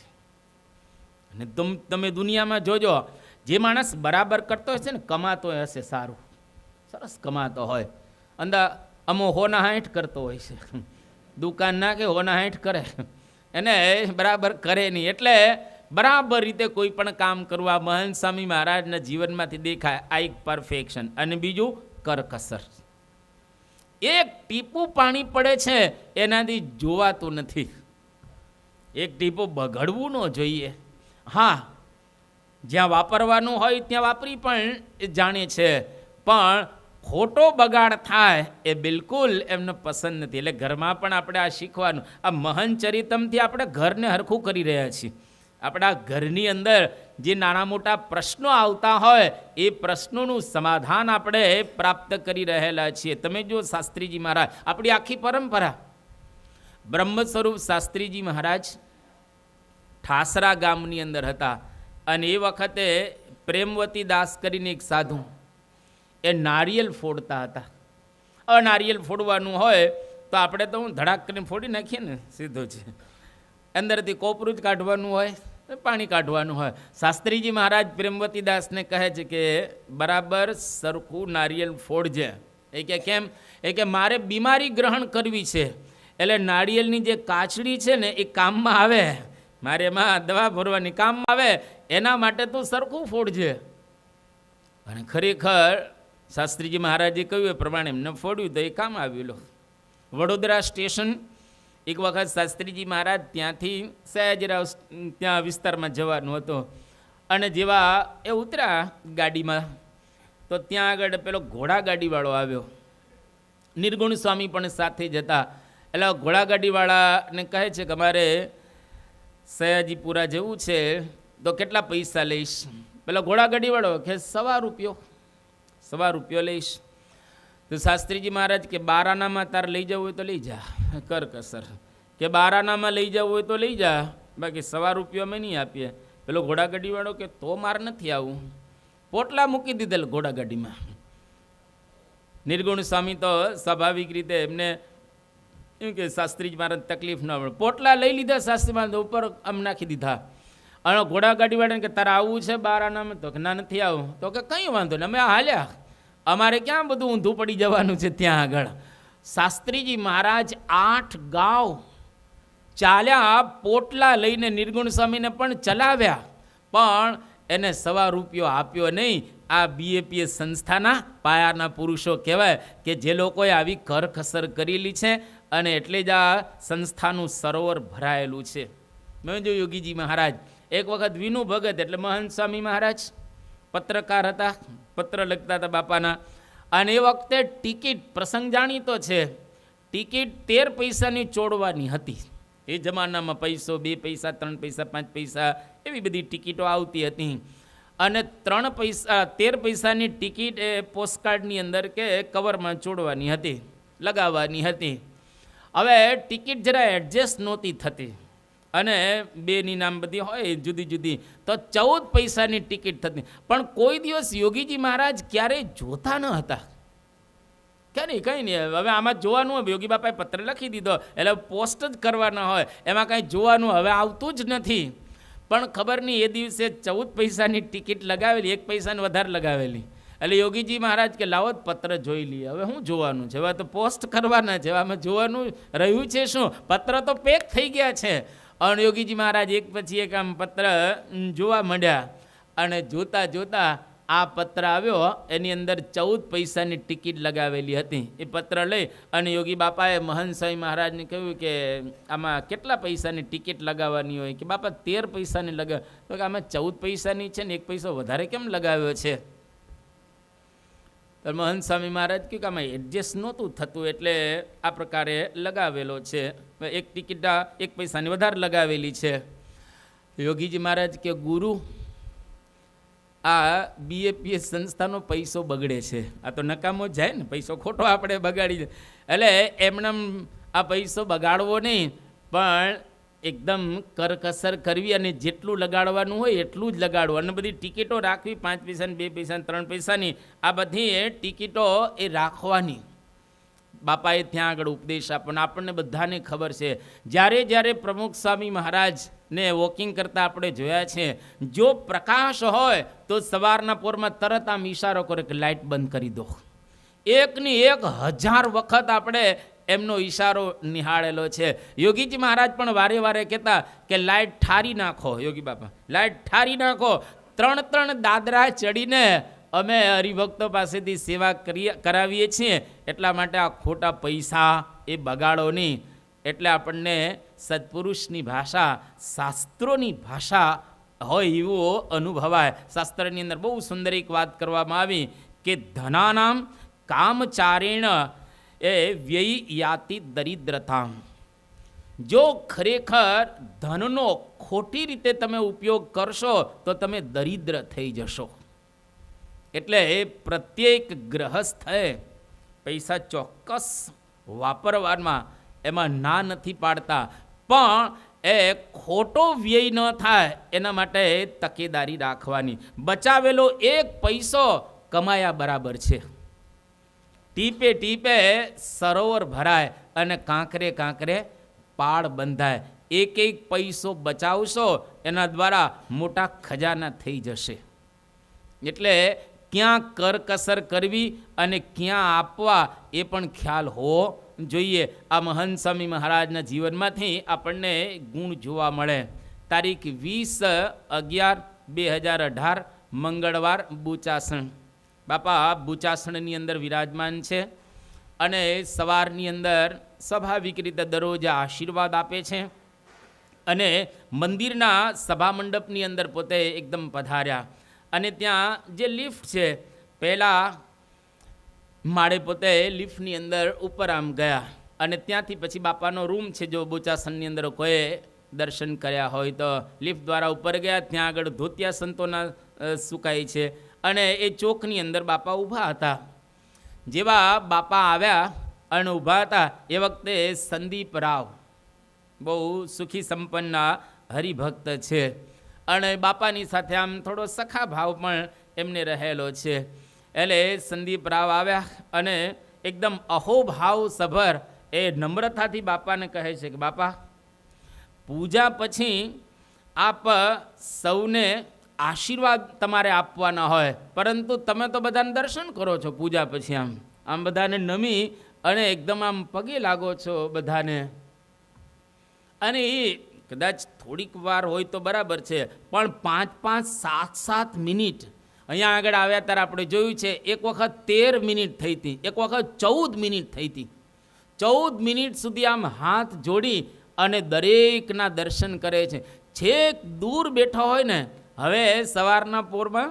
અને તમે દુનિયામાં જોજો, જે માણસ બરાબર કરતો હોય છે ને કમાતો હશે, સારું સરસ કમાતો હોય, અંદર અમો હોના હાંઠ કરતો હોય છે, દુકાન નાખે હોના હાંઠ કરે, એને બરાબર કરે નહીં. એટલે બરાબર રીતે કોઈ પણ કામ કરવા મહંત સ્વામી મહારાજના જીવનમાંથી દેખાય આ એક પરફેક્શન. અને બીજું કરકસર. એક ટીપું પાણી પડે છે એનાથી જોવાતું નથી. એક ટીપું બગડવું ન જોઈએ. હા, જ્યાં વાપરવાનું હોય ત્યાં વાપરી પણ જાણે છે, પણ ખોટો બગાડ થાય એ બિલકુલ એમને પસંદ નથી. એટલે ઘરમાં પણ આપણે આ શીખવાનું. આ મહંત ચરિતમથી આપણે ઘરને હરખું કરી રહ્યા છીએ. આપણા ઘરની અંદર જે નાના મોટા પ્રશ્નો આવતા હોય એ પ્રશ્નોનું સમાધાન આપણે પ્રાપ્ત કરી રહેલા છીએ. તમે જો શાસ્ત્રીજી મહારાજ, આપણી આખી પરંપરા, બ્રહ્મ સ્વરૂપ શાસ્ત્રીજી મહારાજ ઠાસરા ગામની અંદર હતા. અને એ વખતે પ્રેમવતી દાસ કરીને એક સાધુ, એ નારિયેલ ફોડતા હતા. હવે નારિયેલ ફોડવાનું હોય તો આપણે તો ધડાક કરીને ફોડી નાખીએ ને, સીધો છે. અંદરથી કોપરું જ કાઢવાનું હોય, પાણી કાઢવાનું હોય. શાસ્ત્રીજી મહારાજ પ્રેમવતી દાસને કહે છે કે બરાબર સરખું નારિયેલ ફોડજે. એ કે કેમ? એ કે મારે બીમારી ગ્રહણ કરવી છે, એટલે નારિયેલની જે કાચડી છે ને એ કામમાં આવે, મારે એમાં દવા ભરવાની કામમાં આવે, એના માટે તું સરખું ફોડજે. અને ખરેખર શાસ્ત્રીજી મહારાજે કહ્યું એ પ્રમાણે એમને ફોડ્યું તો એ કામ આવ્યું. લો, વડોદરા સ્ટેશન એક વખત શાસ્ત્રીજી મહારાજ ત્યાંથી સયાજીરાવ ત્યાં વિસ્તારમાં જવાનું હતું. અને જેવા એ ઉતર્યા ગાડીમાં તો ત્યાં આગળ પેલો ઘોડાગાડીવાળો આવ્યો. નિર્ગુણ સ્વામી પણ સાથે જતા. એટલે ઘોડાગાડીવાળાને કહે છે કે અમારે સયાજીપુરા જવું છે તો કેટલા પૈસા લઈશ? પેલો ઘોડાગાડીવાળો કે ₹1.25 લઈશ. તો શાસ્ત્રીજી મહારાજ કે 12 આનામાં તારે લઈ જવું હોય તો લઈ જા, કર કસર. કે 12 આનામાં લઈ જવું હોય તો લઈ જા, બાકી ₹1.25 અમે નહીં આપીએ. પેલો ઘોડાગાડીવાળો કે તો મારે નથી આવું. પોટલા મૂકી દીધેલ ઘોડાગાડીમાં. નિર્ગુણ સ્વામી તો સ્વાભાવિક રીતે એમને એમ કે શાસ્ત્રીજી મારે તકલીફ ન પડે. પોટલા લઈ લીધા શાસ્ત્રી મારે ઉપર આમ નાખી દીધા. અને ઘોડાગાડીવાળાને કે તારે આવવું છે બાર આનામાં? તો કે ના, નથી આવું. તો કે કંઈ વાંધો ને, અમે હાલ્યા, અમારે ક્યાં બધું ઊંધું પડી જવાનું છે ત્યાં આગળ. શાસ્ત્રીજી મહારાજ 8 ગાંવ ચાલ્યા, પોટલા લઈને નિર્ગુણ સ્વામીને પણ ચલાવ્યા, પણ એને ₹1 આપ્યો નહીં. આ BAPS સંસ્થાના પાયાના પુરુષો કહેવાય કે જે લોકોએ આવી કરકસર કરેલી છે, અને એટલે જ આ સંસ્થાનું સરોવર ભરાયેલું છે. મેં જો યોગીજી મહારાજ એક વખત વિનુ ભગત એટલે મહંત સ્વામી મહારાજ પત્રકાર હતા, પત્ર લખતા હતા બાપાના. અને એ વખતે ટિકિટ, પ્રસંગ જાણીતો છે, ટિકિટ 13 પૈસાની ચોડવાની હતી. એ જમાનામાં પૈસો, 2 પૈસા, 3 પૈસા, 5 પૈસા એવી બધી ટિકિટો આવતી હતી. અને 13 પૈસાની ટિકિટ એ પોસ્ટકાર્ડની અંદર કે કવરમાં ચોડવાની હતી, લગાવવાની હતી. હવે ટિકિટ જરા એડજસ્ટ નહોતી થતી, અને 2ની નામ બધી હોય જુદી જુદી, તો 14 પૈસાની ટિકિટ થતી. પણ કોઈ દિવસ યોગીજી મહારાજ ક્યારેય જોતા ન હતા. કે નહીં, કંઈ નહીં, હવે આમાં જોવાનું હોય, યોગી બાપાએ પત્ર લખી દીધો એટલે પોસ્ટ જ કરવાના હોય, એમાં કાંઈ જોવાનું હવે આવતું જ નથી. પણ ખબર નહીં, એ દિવસે 14 પૈસાની ટિકિટ લગાવેલી, 1 પૈસાને વધારે લગાવેલી. એટલે યોગીજી મહારાજ કે લાવો પત્ર જોઈ લઈએ. હવે શું જોવાનું છે, હવે તો પોસ્ટ કરવાના છે, આમાં જોવાનું રહ્યું છે શું? પત્ર તો પેક થઈ ગયા છે. અને યોગીજી મહારાજ એક પછી એક આમ પત્ર જોવા માંડ્યા, અને જોતા જોતા આ પત્ર આવ્યો, એની અંદર 14 પૈસાની ટિકિટ લગાવેલી હતી. એ પત્ર લઈ અને યોગી બાપાએ મહંત સ્વામી મહારાજને કહ્યું કે આમાં કેટલા પૈસાની ટિકિટ લગાવવાની હોય? કે બાપા 13 પૈસાની લગાવ. તો કે આમાં 14 પૈસાની છે ને 1 પૈસો વધારે કેમ લગાવ્યો છે? તો મહંત સ્વામી મહારાજ કહ્યું કે આમાં એડજસ્ટ નહોતું થતું એટલે આ પ્રકારે લગાવેલો છે, એક ટિકિટ 1 પૈસાની વધારે લગાવેલી છે. યોગીજી મહારાજ કે ગુરુ, આ BAPS સંસ્થાનો પૈસો બગડે છે, આ તો નકામો જ જાય ને, પૈસો ખોટો આપણે બગાડી જાય. એટલે એમને આ પૈસો બગાડવો નહીં, પણ એકદમ કરકસર કરવી, અને જેટલું લગાડવાનું હોય એટલું જ લગાડવું. અને બધી ટિકિટો રાખવી, 5 પૈસાની, 2 પૈસાની, 3 પૈસાની, આ બધી ટિકિટો એ રાખવાની. બાપાએ ત્યાં આગળ ઉપદેશ આપણને, આપણને બધાને ખબર છે. જ્યારે જ્યારે પ્રમુખ સ્વામી મહારાજને વોકિંગ કરતાં આપણે જોયા છે, જો પ્રકાશ હોય તો સવારના પોરમાં તરત આમ ઈશારો કરે કે લાઇટ બંધ કરી દો. 1000 વખત આપણે એમનો ઈશારો નિહાળેલો છે. યોગીજી મહારાજ પણ વારે વારે કહેતા કે લાઇટ ઠારી નાખો, યોગી બાપા લાઇટ ઠારી નાખો. 3 દાદરા ચડીને અમે હરિભક્તો પાસેથી સેવા કરાવીએ છીએ, એટલા માટે આ ખોટા પૈસા એ બગાડો નહીં. એટલે આપણને સત્પુરુષની ભાષા, શાસ્ત્રોની ભાષા હોય એવો અનુભવાય. શાસ્ત્રની અંદર બહુ સુંદર એક વાત કરવામાં આવી કે ધનાનામ કામચારેણ એ વ્યય યાતિ દરિદ્રતા. જો ખરેખર ધનનો ખોટી રીતે તમે ઉપયોગ કરશો તો તમે દરિદ્ર થઈ જશો. એટલે એ પ્રત્યેક ગ્રહસ્થએ પૈસા ચોક્કસ વાપરવામાં એમાં ના નથી પાડતા, પણ એ ખોટો વ્યય ન થાય એના માટે તકેદારી રાખવાની. બચાવેલો 1 પૈસો કમાયા બરાબર છે. ટીપે ટીપે સરોવર ભરાય અને કાંકરે કાંકરે પાળ બંધાય. 1 પૈસો બચાવશો એના દ્વારા મોટા ખજાના થઈ જશે. એટલે ક્યાં કરકસર કરવી અને ક્યાં આપવા એ પણ ખ્યાલ હોવો જોઈએ. આ મહંત સ્વામી મહારાજના જીવનમાંથી આપણને ગુણ જોવા મળે. તારીખ 20/11/2018 મંગળવાર બુચાસણ. બાપા બુચાસણની અંદર વિરાજમાન છે, અને સવારની અંદર સ્વાભાવિક રીતે દરરોજ આશીર્વાદ આપે છે. અને મંદિરના સભા મંડપની અંદર પોતે એકદમ પધાર્યા, અને ત્યાં જે લિફ્ટ છે, પહેલાં માળે પોતે લિફ્ટની અંદર ઉપર આમ ગયા, અને ત્યાંથી પછી બાપાનો રૂમ છે. જો બોચાસણની અંદર કોઈ દર્શન કર્યા હોય તો લિફ્ટ દ્વારા ઉપર ગયા. ત્યાં આગળ ધોતિયા સંતોના સુકાય છે, અને એ ચોકની અંદર બાપા ઊભા હતા. જેવા બાપા આવ્યા અને ઊભા હતા એ વખતે સંદીપ રાવ બહુ સુખી સંપન્ન હરિભક્ત છે, અને બાપાની સાથે આમ થોડો સખા ભાવ પણ એમને રહેલો છે. એટલે સંદીપ રાવ આવ્યા અને એકદમ અહોભાવ સભર એ નમ્રતાથી બાપાને કહે છે કે બાપા, પૂજા પછી આપ સૌને આશીર્વાદ તમારે આપવાના હોય, પરંતુ તમે તો બધાને દર્શન કરો છો પૂજા પછી, આમ બધાને નમી અને એકદમ આમ પગે લાગો છો બધાને. અને એ કદાચ થોડીક વાર હોય તો બરાબર છે, પણ 5-5, 7-7 મિનિટ અહીંયા આગળ આવ્યા ત્યારે આપણે જોયું છે. એક વખત 13 મિનિટ થઈ હતી, એક વખત 14 મિનિટ થઈ હતી. 14 મિનિટ સુધી આમ હાથ જોડી અને દરેકના દર્શન કરે છે. છેક દૂર બેઠા હોય ને, હવે સવારના પોરમાં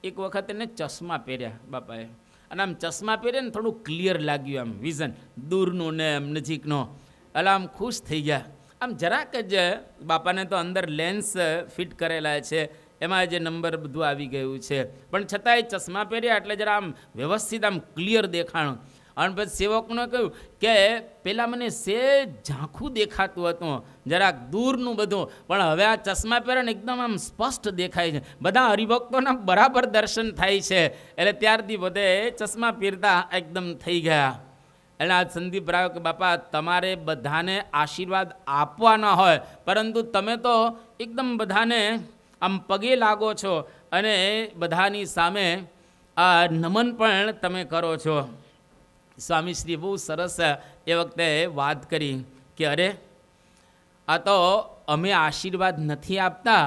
એક વખત એને ચશ્મા પહેર્યા બાપાએ, અને આમ ચશ્મા પહેર્યા ને થોડું ક્લિયર લાગ્યું, આમ વિઝન દૂરનું ને આમ નજીકનો, એટલે આમ ખુશ થઈ ગયા. આમ જરાક જ બાપાને તો અંદર લેન્સ ફિટ કરેલા છે, એમાં જે નંબર બધું આવી ગયું છે, પણ છતાંય ચશ્મા પહેર્યા એટલે જરા આમ વ્યવસ્થિત આમ ક્લિયર દેખાણું. અને પછી સેવકને કહ્યું કે પહેલાં મને સહેજ ઝાંખું દેખાતું હતું, જરાક દૂરનું બધું, પણ હવે આ ચશ્મા પહેરે ને એકદમ આમ સ્પષ્ટ દેખાય છે, બધા હરિભક્તોના બરાબર દર્શન થાય છે. એટલે ત્યારથી બધે ચશ્મા પહેરતા એકદમ થઈ ગયા. એટલે આ સંદીપ રાવ કે બાપા, તમારે બધાને આશીર્વાદ આપવાના હોય, પરંતુ તમે તો એકદમ બધાને આમ પગે લાગો છો અને બધાની સામે આ નમન પણ તમે કરો છો. સ્વામીશ્રી બહુ સરસ એ વખતે વાત કરી કે અરે, આ તો અમે આશીર્વાદ નથી આપતા,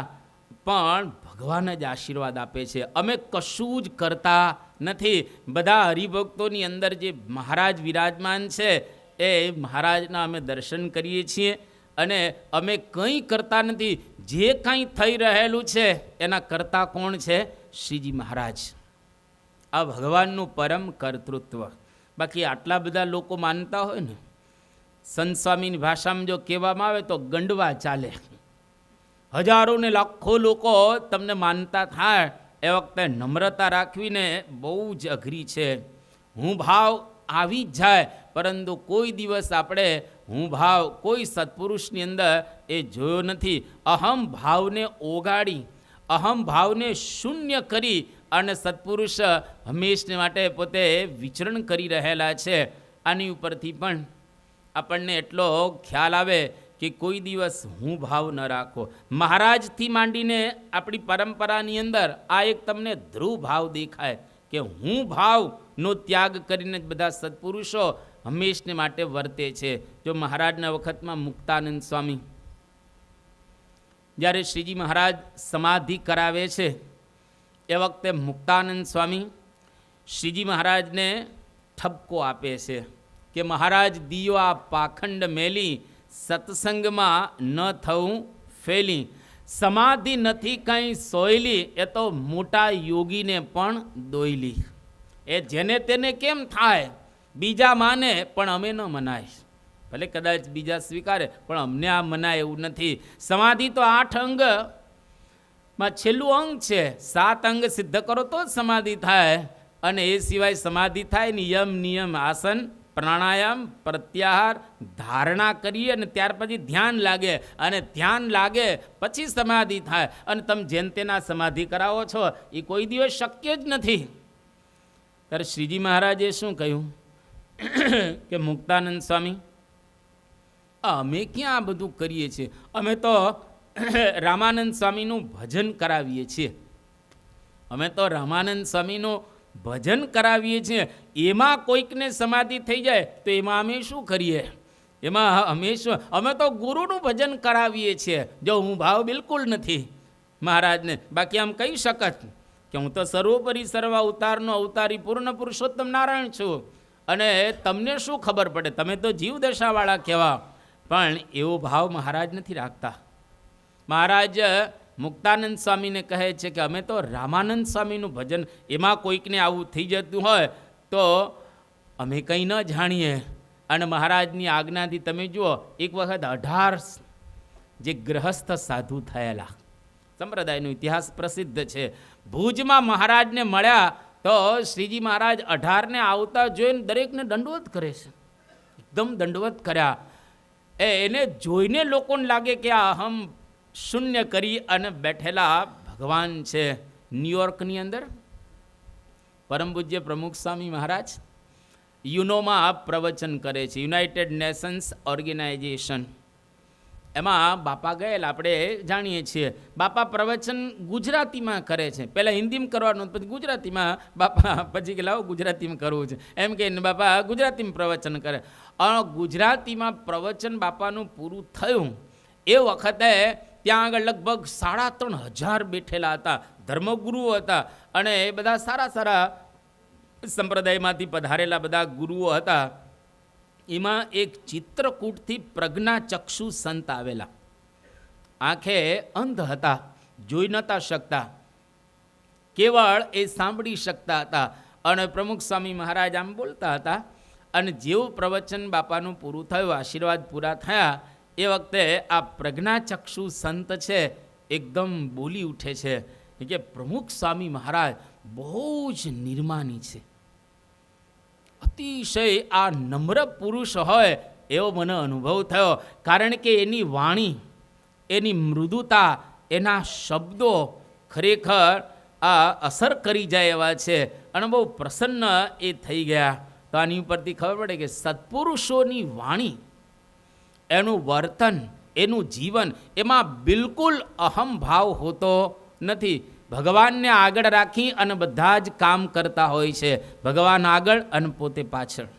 પણ ભગવાન જ આશીર્વાદ આપે છે. અમે કશું જ કરતા નથી. બધા હરિભક્તોની અંદર જે મહારાજ વિરાજમાન છે એ મહારાજના અમે દર્શન કરીએ છીએ, અને અમે કંઈ કરતા નથી. જે કંઈ થઈ રહેલું છે એના કરતા કોણ છે? શ્રીજી મહારાજ. આ ભગવાનનું પરમ કર્તૃત્વ. બાકી આટલા બધા લોકો માનતા હોય ને, સંત સ્વામીની ભાષામાં જો કહેવામાં આવે તો ગંડવા ચાલે. હજારો ને લાખો લોકો તમને માનતા થાય, એ વખતે નમ્રતા રાખવીને બહુ જ અઘરી છે. હું ભાવ આવી જ જાય, પરંતુ કોઈ દિવસ આપણે હું ભાવ કોઈ સત્પુરુષની અંદર એ જોયો નથી. અહમ ભાવને ઓગાળી, અહમ ભાવને શૂન્ય કરી અને સત્પુરુષ હંમેશને માટે પોતે વિચરણ કરી રહેલા છે. આની ઉપરથી પણ આપણને એટલો ખ્યાલ આવે કે કોઈ દિવસ હું ભાવ ન રાખો. મહારાજથી માંડીને આપણી પરંપરાની અંદર આ એક તમને ધ્રુવ ભાવ દેખાય કે હું ભાવનો ત્યાગ કરીને બધા સત્પુરુષો હંમેશને માટે વર્તે છે. જો મહારાજના વખતમાં મુક્તાનંદ સ્વામી જ્યારે શ્રીજી મહારાજ સમાધિ કરાવે છે, એ વખતે મુક્તાનંદ સ્વામી શ્રીજી મહારાજને ઠપકો આપે છે કે મહારાજ દિયો આ પાખંડ મેલી, સત્સંગમાં ન થવું ફેલી. સમાધિ નથી કંઈ સોયલી, એ તો મોટા યોગીને પણ દોયલી. એ જેને તેને કેમ થાય, બીજા માને પણ અમે ન મનાય. ભલે કદાચ બીજા સ્વીકારે, પણ અમને આ મનાય એવું નથી. સમાધિ તો 8 અંગમાં છેલ્લું અંગ છે. 7 અંગ સિદ્ધ કરો તો જ સમાધિ થાય, અને એ સિવાય સમાધિ થાય ને યમ નિયમ આસન પ્રાણાયામ પ્રત્યાહાર ધારણા કરીએ અને ત્યાર પછી ધ્યાન લાગે, અને ધ્યાન લાગે પછી સમાધિ થાય. અને તમે જેન તેના સમાધિ કરાવો છો એ કોઈ દિવસ શક્ય જ નથી. ત્યારે શ્રીજી મહારાજે શું કહ્યું કે મુક્તાનંદ સ્વામી, અમે ક્યાં આ બધું કરીએ છીએ? અમે તો રામાનંદ સ્વામીનું ભજન કરાવીએ છીએ. અમે તો રામાનંદ સ્વામીનું ભજન કરાવીએ છીએ. એમાં કોઈકને સમાધિ થઈ જાય તો એમાં અમે શું કરીએ? એમાં અમે શું? અમે તો ગુરુનું ભજન કરાવીએ છીએ. જો હું ભાવ બિલકુલ નથી મહારાજને. બાકી આમ કહી શકત કે હું તો સર્વોપરી સર્વ અવતારનો અવતારી પૂર્ણ પુરુષોત્તમ નારાયણ છું, અને તમને શું ખબર પડે? તમે તો જીવ દશાવાળા કહેવા. પણ એવો ભાવ મહારાજ નથી રાખતા. મહારાજ મુક્તાનંદ સ્વામીને કહે છે કે અમે તો રામાનંદ સ્વામીનું ભજન, એમાં કોઈકને આવું થઈ જતું હોય તો અમે કંઈ ન જાણીએ. અને મહારાજની આજ્ઞાથી તમે જુઓ, એક વખત 18 જે ગ્રહસ્થ સાધુ થયેલા, સંપ્રદાયનો ઇતિહાસ પ્રસિદ્ધ છે. ભુજમાં મહારાજને મળ્યા તો શ્રીજી મહારાજ 18ને આવતા જોઈને દરેકને દંડવત કરે છે. એકદમ દંડવત કર્યા. એને જોઈને લોકોને લાગે કે આ અહમ શૂન્ય કરી અને બેઠેલા ભગવાન છે. ન્યુયોર્કની અંદર પરમ પૂજ્ય પ્રમુખ સ્વામી મહારાજ યુનોમાં પ્રવચન કરે છે, યુનાઇટેડ નેશન્સ ઓર્ગેનાઇઝેશન. એમાં બાપા ગયેલા, આપણે જાણીએ છીએ. બાપા પ્રવચન ગુજરાતીમાં કરે છે. પહેલાં હિન્દીમાં કરવાનું, પછી ગુજરાતીમાં બાપા પછી કે લાવો ગુજરાતીમાં કરવું છે એમ કહીને બાપા ગુજરાતીમાં પ્રવચન કરે. ગુજરાતીમાં પ્રવચન બાપાનું પૂરું થયું એ વખતે ત્યાં આગળ લગભગ 3,500 બેઠેલા હતા, ધર્મગુરુઓ હતા, અને એ બધા સારા સારા સંપ્રદાયમાંથી પધારેલા બધા ગુરુઓ હતા. એમાં એક ચિત્રકૂટથી પ્રજ્ઞાચક્ષુ સંત આવેલા. આંખે અંધ હતા, જોઈ નહોતા શકતા, કેવળ એ સાંભળી શકતા હતા. અને પ્રમુખ સ્વામી મહારાજ આમ બોલતા હતા, અને જેવું પ્રવચન બાપાનું પૂરું થયું, આશીર્વાદ પૂરા થયા, એ વખતે આ પ્રજ્ઞાચક્ષુ સંત છે એકદમ બોલી ઉઠે છે કે પ્રમુખ સ્વામી મહારાજ બહુ જ નિર્માની છે, અતિશય આ નમ્ર પુરુષ હોય એવો મને અનુભવ થયો. કારણ કે એની વાણી, એની મૃદુતા, એના શબ્દો ખરેખર આ અસર કરી જાય એવા છે, અને બહુ પ્રસન્ન એ થઈ ગયા. તો આની ઉપરથી ખબર પડે કે સત્પુરુષોની વાણી, એનું વર્તન, એનું જીવન, એમાં બિલકુલ અહમ ભાવ હોતો નથી. ભગવાનને આગળ રાખી અને બધા જ કામ કરતા હોય છે, ભગવાન આગળ અને પોતે પાછળ.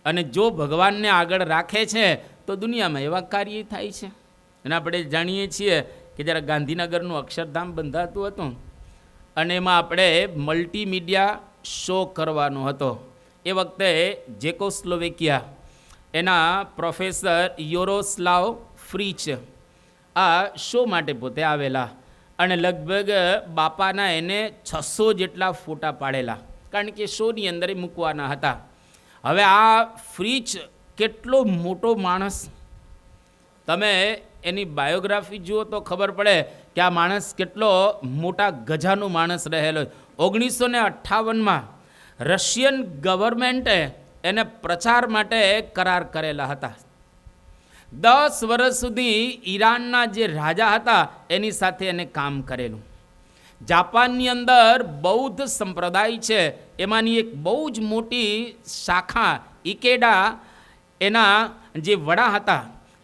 અને જો ભગવાનને આગળ રાખે છે તો દુનિયામાં એવા કાર્ય થાય છે. અને આપણે જાણીએ છીએ કે જ્યારે ગાંધીનગરનું અક્ષરધામ બંધાતું હતું, અને એમાં આપણે મલ્ટીમીડિયા શો કરવાનો હતો. એ વખતે જેકોસ્લોવેકિયા એના પ્રોફેસર યરોસ્લાવ ફ્રીચ આ શો માટે પોતે આવેલા, અને લગભગ બાપાના એને 600 જેટલા ફોટા પાડેલા, કારણ કે શોની અંદર એ મૂકવાના હતા. હવે આ ફ્રીચ કેટલો મોટો માણસ, તમે એની બાયોગ્રાફી જુઓ તો ખબર પડે કે આ માણસ કેટલો મોટા ગજાનો માણસ રહેલો. 1958માં રશિયન ગવર્મેન્ટે એને પ્રચાર માટે કરાર કરેલા હતા. 10 વર્ષ સુધી ઈરાનના જે રાજા હતા એની સાથે એને કામ કરેલું. જાપાનની અંદર બૌદ્ધ સંપ્રદાય છે, એમાંની એક બહુ જ મોટી શાખા ઇકેડા, એના જે વડા હતા,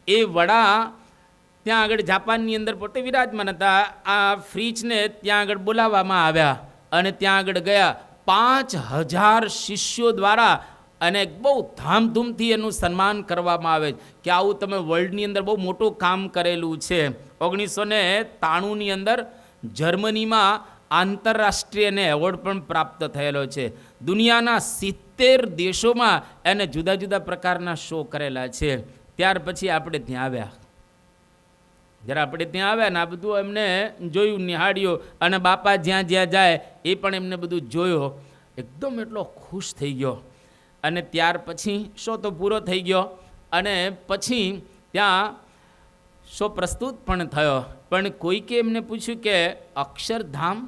એ વડા ત્યાં આગળ જાપાનની અંદર પોતે વિરાજમાન હતા. આ ફ્રીચને ત્યાં આગળ બોલાવવામાં આવ્યા, અને ત્યાં આગળ ગયા. 5000 શિષ્યો દ્વારા અને બહુ ધામધૂમથી એનું સન્માન કરવામાં આવે કે આવું તમે વર્લ્ડની અંદર બહુ મોટું કામ કરેલું છે. 1993ની અંદર જર્મનીમાં આંતરરાષ્ટ્રીય એને એવોર્ડ પણ પ્રાપ્ત થયેલો છે. દુનિયાના 70 દેશોમાં એને જુદા જુદા પ્રકારના શો કરેલા છે. ત્યાર પછી આપણે ત્યાં આવ્યા. જ્યારે આપણે ત્યાં આવ્યા ને આ બધું એમને જોયું, નિહાળ્યું, અને બાપા જ્યાં જ્યાં જાય એ પણ એમને બધું જોયો. એકદમ એટલો ખુશ થઈ ગયો. અને ત્યાર પછી શો તો પૂરો થઈ ગયો, અને પછી ત્યાં શો પ્રસ્તુત પણ થયો. પણ કોઈકે એમને પૂછ્યું કે અક્ષરધામ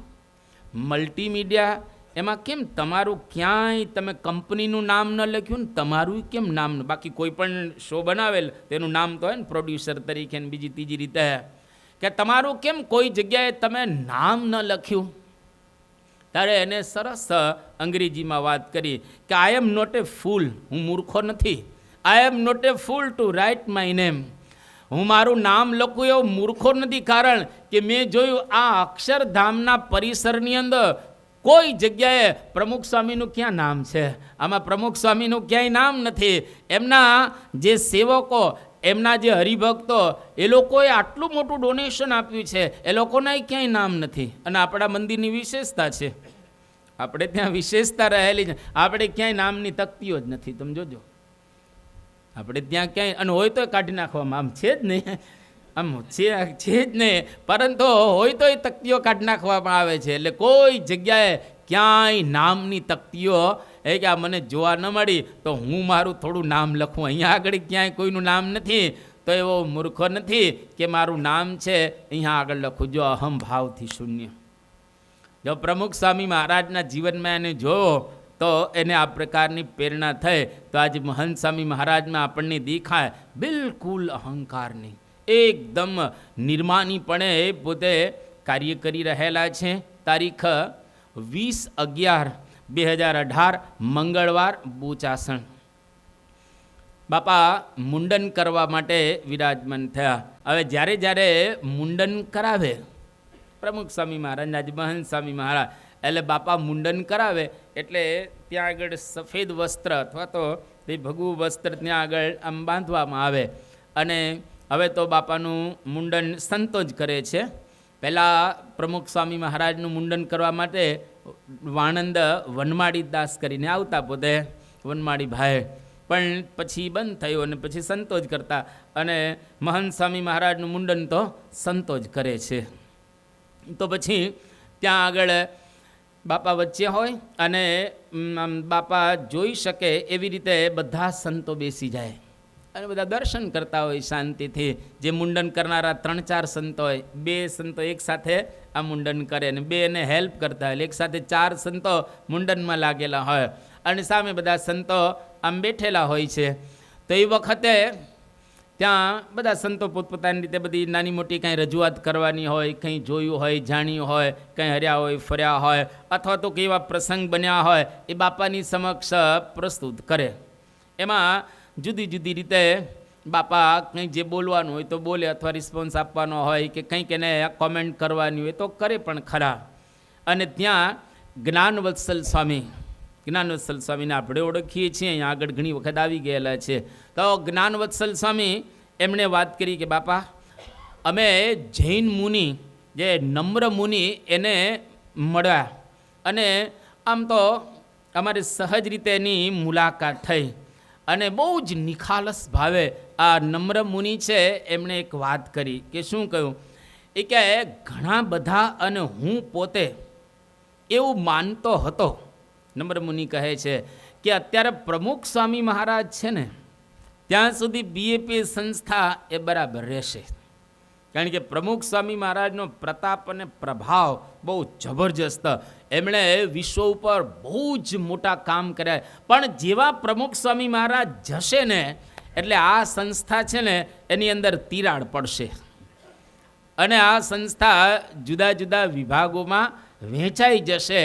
મલ્ટીમીડિયા, એમાં કેમ તમારું ક્યાંય તમે કંપનીનું નામ ન લખ્યું ને, તમારું કેમ નામ? બાકી કોઈ પણ શો બનાવેલ તેનું નામ તો હોય ને, પ્રોડ્યુસર તરીકે ને બીજી ત્રીજી રીતે, કે તમારું કેમ કોઈ જગ્યાએ તમે નામ ન લખ્યું? ત્યારે એને સરસ અંગ્રેજીમાં વાત કરી કે આઈ એમ નોટ એ ફૂલ, હું મૂર્ખો નથી. I am not a fool to write my name. હું મારું નામ લખું એવો મૂર્ખો નથી, કારણ કે મેં જોયું આ અક્ષરધામના પરિસરની અંદર કોઈ જગ્યાએ પ્રમુખ સ્વામીનું ક્યાં નામ છે? આમાં પ્રમુખ સ્વામીનું ક્યાંય નામ નથી. એમના જે સેવકો, એમના જે હરિભક્તો, એ લોકોએ આટલું મોટું ડોનેશન આપ્યું છે, એ લોકોના ક્યાંય નામ નથી. અને આપણા મંદિરની વિશેષતા છે, આપણે ત્યાં વિશેષતા રહેલી છે. આપણે ક્યાંય નામની તકતીઓ જ નથી, તમે જોજો. આપણે ત્યાં ક્યાંય, અને હોય તો કાઢી નાખવામાં આમ છે જ નહીં, આમ છે જ નહીં, પરંતુ હોય તો એ તકતીઓ કાઢી નાખવામાં આવે છે. એટલે કોઈ જગ્યાએ ક્યાંય નામની તકતીઓ એ કે આ મને જોવા ન મળી તો હું મારું થોડું નામ લખું. અહીંયા આગળ ક્યાંય કોઈનું નામ નથી, તો એવો મૂર્ખો નથી કે મારું નામ છે અહીંયા આગળ લખું. જો અહમ ભાવથી શૂન્ય. જો પ્રમુખ સ્વામી મહારાજના જીવનમાં એને જોયો તો એને આ પ્રકારની પ્રેરણા થઈ. તો આજે મહંત સ્વામી મહારાજમાં આપણને દેખાય બિલકુલ અહંકાર નહીં, એકદમ નિર્માનીપણે પોતે કાર્ય કરી રહેલા છે. તારીખ 20/11 2018 મંગળવાર બુચાસણ. બાપા મુંડન કરવા માટે વિરાજમાન થયા. હવે જ્યારે જ્યારે મુંડન કરાવે પ્રમુખ સ્વામી મહારાજ, આજે મહંત સ્વામી મહારાજ, એટલે બાપા મુંડન કરાવે એટલે ત્યાં આગળ સફેદ વસ્ત્ર અથવા તો તે ભગવું વસ્ત્ર ત્યાં આગળ આમ બાંધવામાં આવે. અને હવે તો બાપાનું મુંડન સંતો જ કરે છે. પહેલાં પ્રમુખ સ્વામી મહારાજનું મુંડન કરવા માટે વાણંદ વનમાળી દાસ કરીને આવતા, પોતે વનમાળી ભાઈ, પણ પછી બંધ થયું અને પછી સંતો જ કરતા. અને મહંત સ્વામી મહારાજનું મુંડન તો સંતો જ કરે છે. તો પછી ત્યાં આગળ બાપા વચ્ચે હોય અને બાપા જોઈ શકે એવી રીતે બધા સંતો બેસી જાય અને બધા દર્શન કરતા હોય શાંતિથી. જે મુંડન કરનારા 3-4 સંતો હોય, 2 સંતો એકસાથે આ મુંડન કરે અને 2 એને હેલ્પ કરતા હોય, એકસાથે 4 સંતો મુંડનમાં લાગેલા હોય અને સામે બધા સંતો આમ બેઠેલા હોય છે. તો એ વખતે ત્યાં બધા સંતો પોતપોતાની રીતે બધી નાની મોટી કંઈ રજૂઆત કરવાની હોય, કંઈ જોયું હોય, જાણ્યું હોય, કંઈ હર્યા હોય, ફર્યા હોય, અથવા તો કેવા પ્રસંગ બન્યા હોય એ બાપાની સમક્ષ પ્રસ્તુત કરે. એમાં જુદી જુદી રીતે બાપા કંઈ જે બોલવાનું હોય તો બોલે, અથવા રિસ્પોન્સ આપવાનો હોય કે કંઈક એને કોમેન્ટ કરવાની હોય તો કરે પણ ખરા. અને ત્યાં જ્ઞાનવત્સલ સ્વામીને આપણે ઓળખીએ છીએ, અહીંયા આગળ ઘણી વખત આવી ગયેલા છે. તો જ્ઞાનવત્સલ સ્વામી એમણે વાત કરી કે બાપા, અમે જૈન મુનિ, જે નમ્ર મુનિ, એને મળ્યા અને આમ તો અમારે સહજ રીતે એની મુલાકાત થઈ અને બહુ જ નિખાલસ ભાવે આ નમ્ર મુનિ છે એમણે એક વાત કરી. કે શું કહ્યું? એ કે ઘણા બધા અને હું પોતે એવું માનતો હતો. નમ્ર મુનિ કહે છે કે અત્યારે પ્રમુખ સ્વામી મહારાજ છે ને ત્યાં સુધી બીએપી સંસ્થા એ બરાબર રહેશે, કારણ કે પ્રમુખ સ્વામી મહારાજનો પ્રતાપ અને પ્રભાવ બહુ જબરજસ્ત. એમણે વિશ્વ ઉપર બહુ જ મોટા કામ કર્યા. પણ જેવા પ્રમુખ સ્વામી મહારાજ જશે ને એટલે આ સંસ્થા છે ને એની અંદર તિરાડ પડશે અને આ સંસ્થા જુદા જુદા વિભાગોમાં વહેંચાઈ જશે.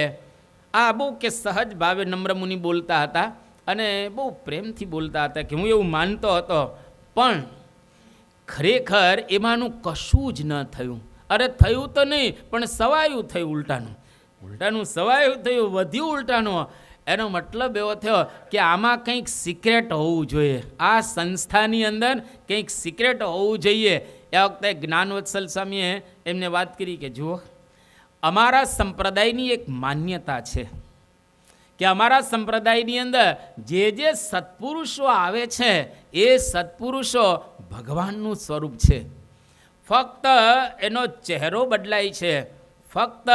આ બહુ કે સહજ ભાવે નમ્ર મુનિ બોલતા હતા અને બહુ પ્રેમથી બોલતા હતા કે હું એવું માનતો હતો, પણ ખરેખર એમાંનું કશું જ ન થયું. અરે થયું તો નહીં, પણ સવાયું થયું ઉલટાનું સવાયું થયું, વધ્યું ઉલટાનું. એનો મતલબ એવો થયો કે આમાં કંઈક સિક્રેટ હોવું જોઈએ, આ સંસ્થાની અંદર કંઈક સિક્રેટ હોવું જોઈએ. એ વખતે જ્ઞાનવત્સલ સ્વામીએ એમને વાત કરી કે જુઓ, અમારા સંપ્રદાયની એક માન્યતા છે કે અમારા સંપ્રદાયની અંદર જે સત્પુરુષો આવે છે એ સત્પુરુષો ભગવાનનું સ્વરૂપ છે. ફક્ત એનો ચહેરો બદલાય છે, ફક્ત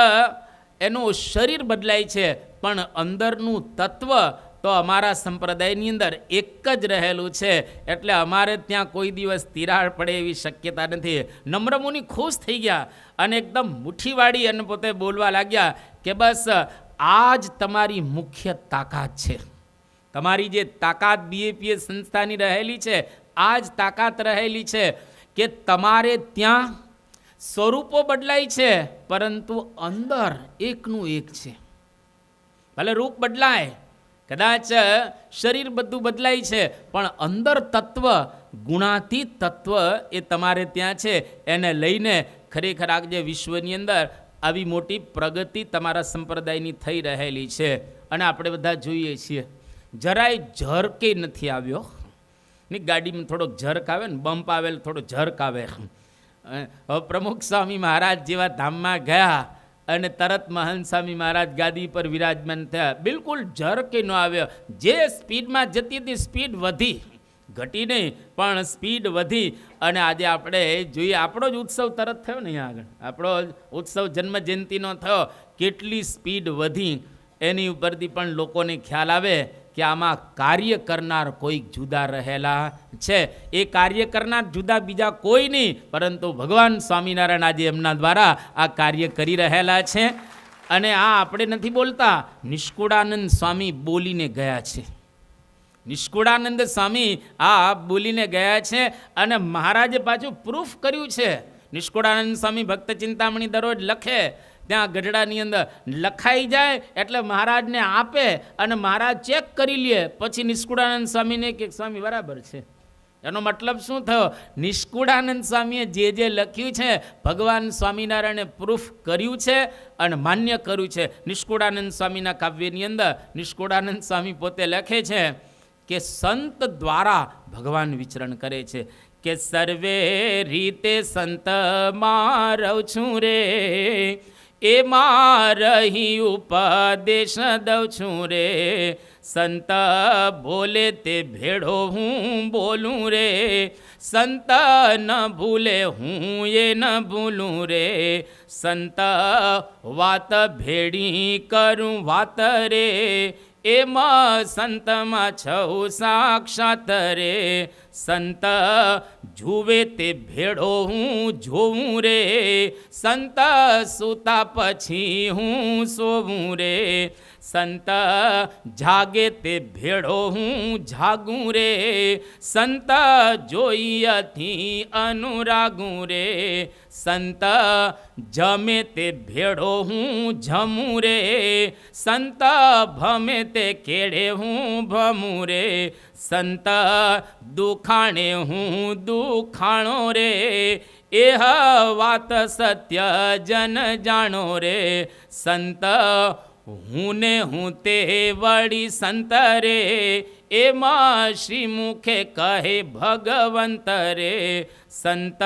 એનું શરીર બદલાય છે, પણ અંદરનું તત્વ તો અમારા સંપ્રદાયની અંદર એક જ રહેલું છે. એટલે અમારે ત્યાં કોઈ દિવસ તિરાડ પડે એવી શક્યતા નથી. નમ્ર મુનિ ખુશ થઈ ગયા અને એકદમ મુઠ્ઠી વાળી અને પોતે બોલવા લાગ્યા કે બસ આ જ તમારી મુખ્ય તાકાત છે. તમારી જે તાકાત બીએપીએસ સંસ્થાની રહેલી છે, આ જ તાકાત રહેલી છે કે તમારે ત્યાં સ્વરૂપો બદલાય છે પરંતુ અંદર એકનું એક છે. ભલે રૂપ બદલાય, કદાચ શરીર બધું બદલાય છે, પણ અંદર તત્વ, ગુણાતીત તત્વ એ તમારે ત્યાં છે. એને લઈને ખરેખર આજે વિશ્વની અંદર આવી મોટી પ્રગતિ તમારા સંપ્રદાયની થઈ રહેલી છે. અને આપણે બધા જોઈએ છીએ જરાય ઝરકે નથી આવ્યો ને, ગાડીમાં થોડોક ઝરક આવે ને, બમ્પ આવે થોડો ઝરક આવે. હવે પ્રમુખ સ્વામી મહારાજ જેવા ધામમાં ગયા અને તરત મહંત સ્વામી મહારાજ ગાદી પર વિરાજમાન થયા. બિલકુલ ઝરકે ન આવ્યો. જે સ્પીડમાં જતી હતી સ્પીડ વધી, ઘટી નહીં પણ સ્પીડ વધી. અને આજે આપણે જોઈએ આપણો જ ઉત્સવ તરત થયો ને, અહીંયા આગળ આપણો ઉત્સવ જન્મ જયંતિનો થયો, કેટલી સ્પીડ વધી એની ઉપરથી પણ લોકોને ખ્યાલ આવે કે આમાં કાર્ય કરનાર કોઈક જુદા રહેલા છે. એ કાર્ય કરનાર જુદા બીજા કોઈ નહીં પરંતુ ભગવાન સ્વામિનારાયણ આજે એમના દ્વારા આ કાર્ય કરી રહેલા છે. અને આ આપણે નથી બોલતા, નિષ્કુળાનંદ સ્વામી બોલીને ગયા છે. નિષ્કુળાનંદ સ્વામી આ બોલીને ગયા છે અને મહારાજે પાછું પ્રૂફ કર્યું છે. નિષ્કુળાનંદ સ્વામી ભક્ત ચિંતામણી દરરોજ લખે ત્યાં ગઢડાની અંદર લખાઈ જાય એટલે મહારાજને આપે અને મહારાજ ચેક કરી લે, પછી નિષ્કુળાનંદ સ્વામીને કે સ્વામી બરાબર છે. એનો મતલબ શું થયો? નિષ્કુળાનંદ સ્વામીએ જે લખ્યું છે ભગવાન સ્વામિનારાયણે પ્રૂફ કર્યું છે અને માન્ય કર્યું છે. નિષ્કુળાનંદ સ્વામીના કાવ્યની અંદર નિષ્કુળાનંદ સ્વામી પોતે લખે છે કે સંત દ્વારા ભગવાન વિચરણ કરે છે કે સર્વે રીતે સંત મારવ છું રે, એમાં રહી ઉપદેશ દઉં છું રે, સંત બોલે તે ભેળો હું બોલું રે, સંત ન ભૂલે હું એ ન ભૂલું રે, સંત વાત ભેળી કરું વાત રે, એમાં સંતમાં છઉ સાક્ષાત રે, સંત જુએ તે ભેળો હું જોઉં રે, સંત સૂતા પછી હું સોવું રે, સંત જાગે તે ભેળો હું જાગું રે, સંત જોઈયાથી અનુરાગું રે, સંત જમે તે ભેળો હું જમું રે, સંત ભમે તે કેળે હું ભમું રે, સંત દુખાણે હું દુખાણો રે, એહ વાત સત્ય જન જાણો રે, સંત હું ને હું તે વળી સંત રે, એમાં શ્રી મુખે કહે ભગવંત રે, સંત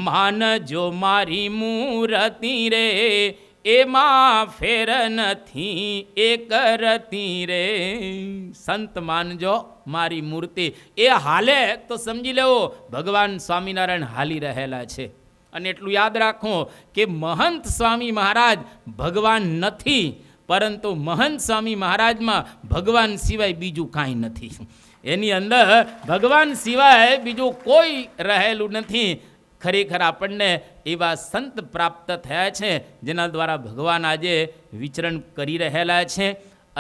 માનજો મારી મૂરતિ રે, એમાં ફેર નથી એક રતી રે, સંત માનજો મારી મૂર્તિ. એ હાલે તો સમજી લેવો ભગવાન સ્વામિનારાયણ હાલી રહેલા છે. અને એટલું યાદ રાખો કે મહંત સ્વામી મહારાજ ભગવાન નથી, પરંતુ મહંત સ્વામી મહારાજમાં ભગવાન સિવાય બીજું કાંઈ નથી. એની અંદર ભગવાન સિવાય બીજું કોઈ રહેલું નથી. ખરેખર આપણને એવા સંત પ્રાપ્ત થયા છે જેના દ્વારા ભગવાન આજે વિચરણ કરી રહેલા છે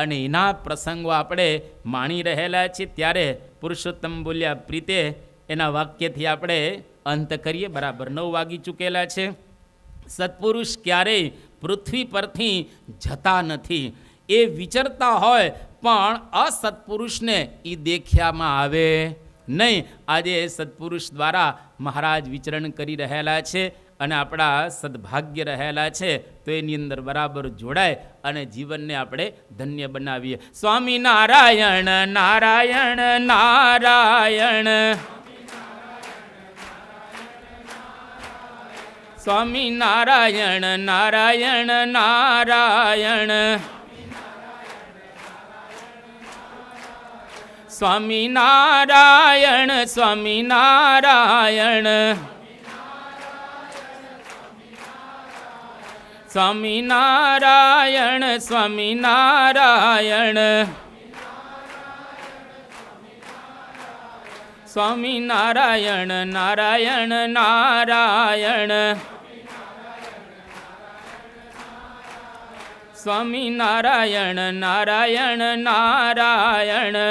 અને એના પ્રસંગો આપણે માણી રહેલા છીએ. ત્યારે પુરુષોત્તમ બોલ્યા પ્રીતે એના વાક્યથી આપણે અંત કરીએ. બરાબર 9 વાગી ચૂકેલા છે. સત્પુરુષ ક્યારેય પૃથ્વી પરથી જતા નથી. એ વિચરતા હોય પણ અસત્પુરુષને એ દેખ્યામાં આવે નહીં. આજે સત્પુરુષ દ્વારા મહારાજ વિચરણ કરી રહેલા છે અને આપણા સદભાગ્ય રહેલા છે, તો એની અંદર બરાબર જોડાય અને જીવનને આપણે ધન્ય બનાવીએ. સ્વામી નારાયણ નારાયણ નારાયણ, સ્વામી નારાયણ નારાયણ નારાયણ, સ્વામી નારાયણ સ્વામી નારાયણ, સ્વામી નારાયણ સ્વામી નારાયણ, સ્વામી નારાયણ નારાયણ નારાયણ, સ્વામી નારાયણ નારાયણ નારાયણ.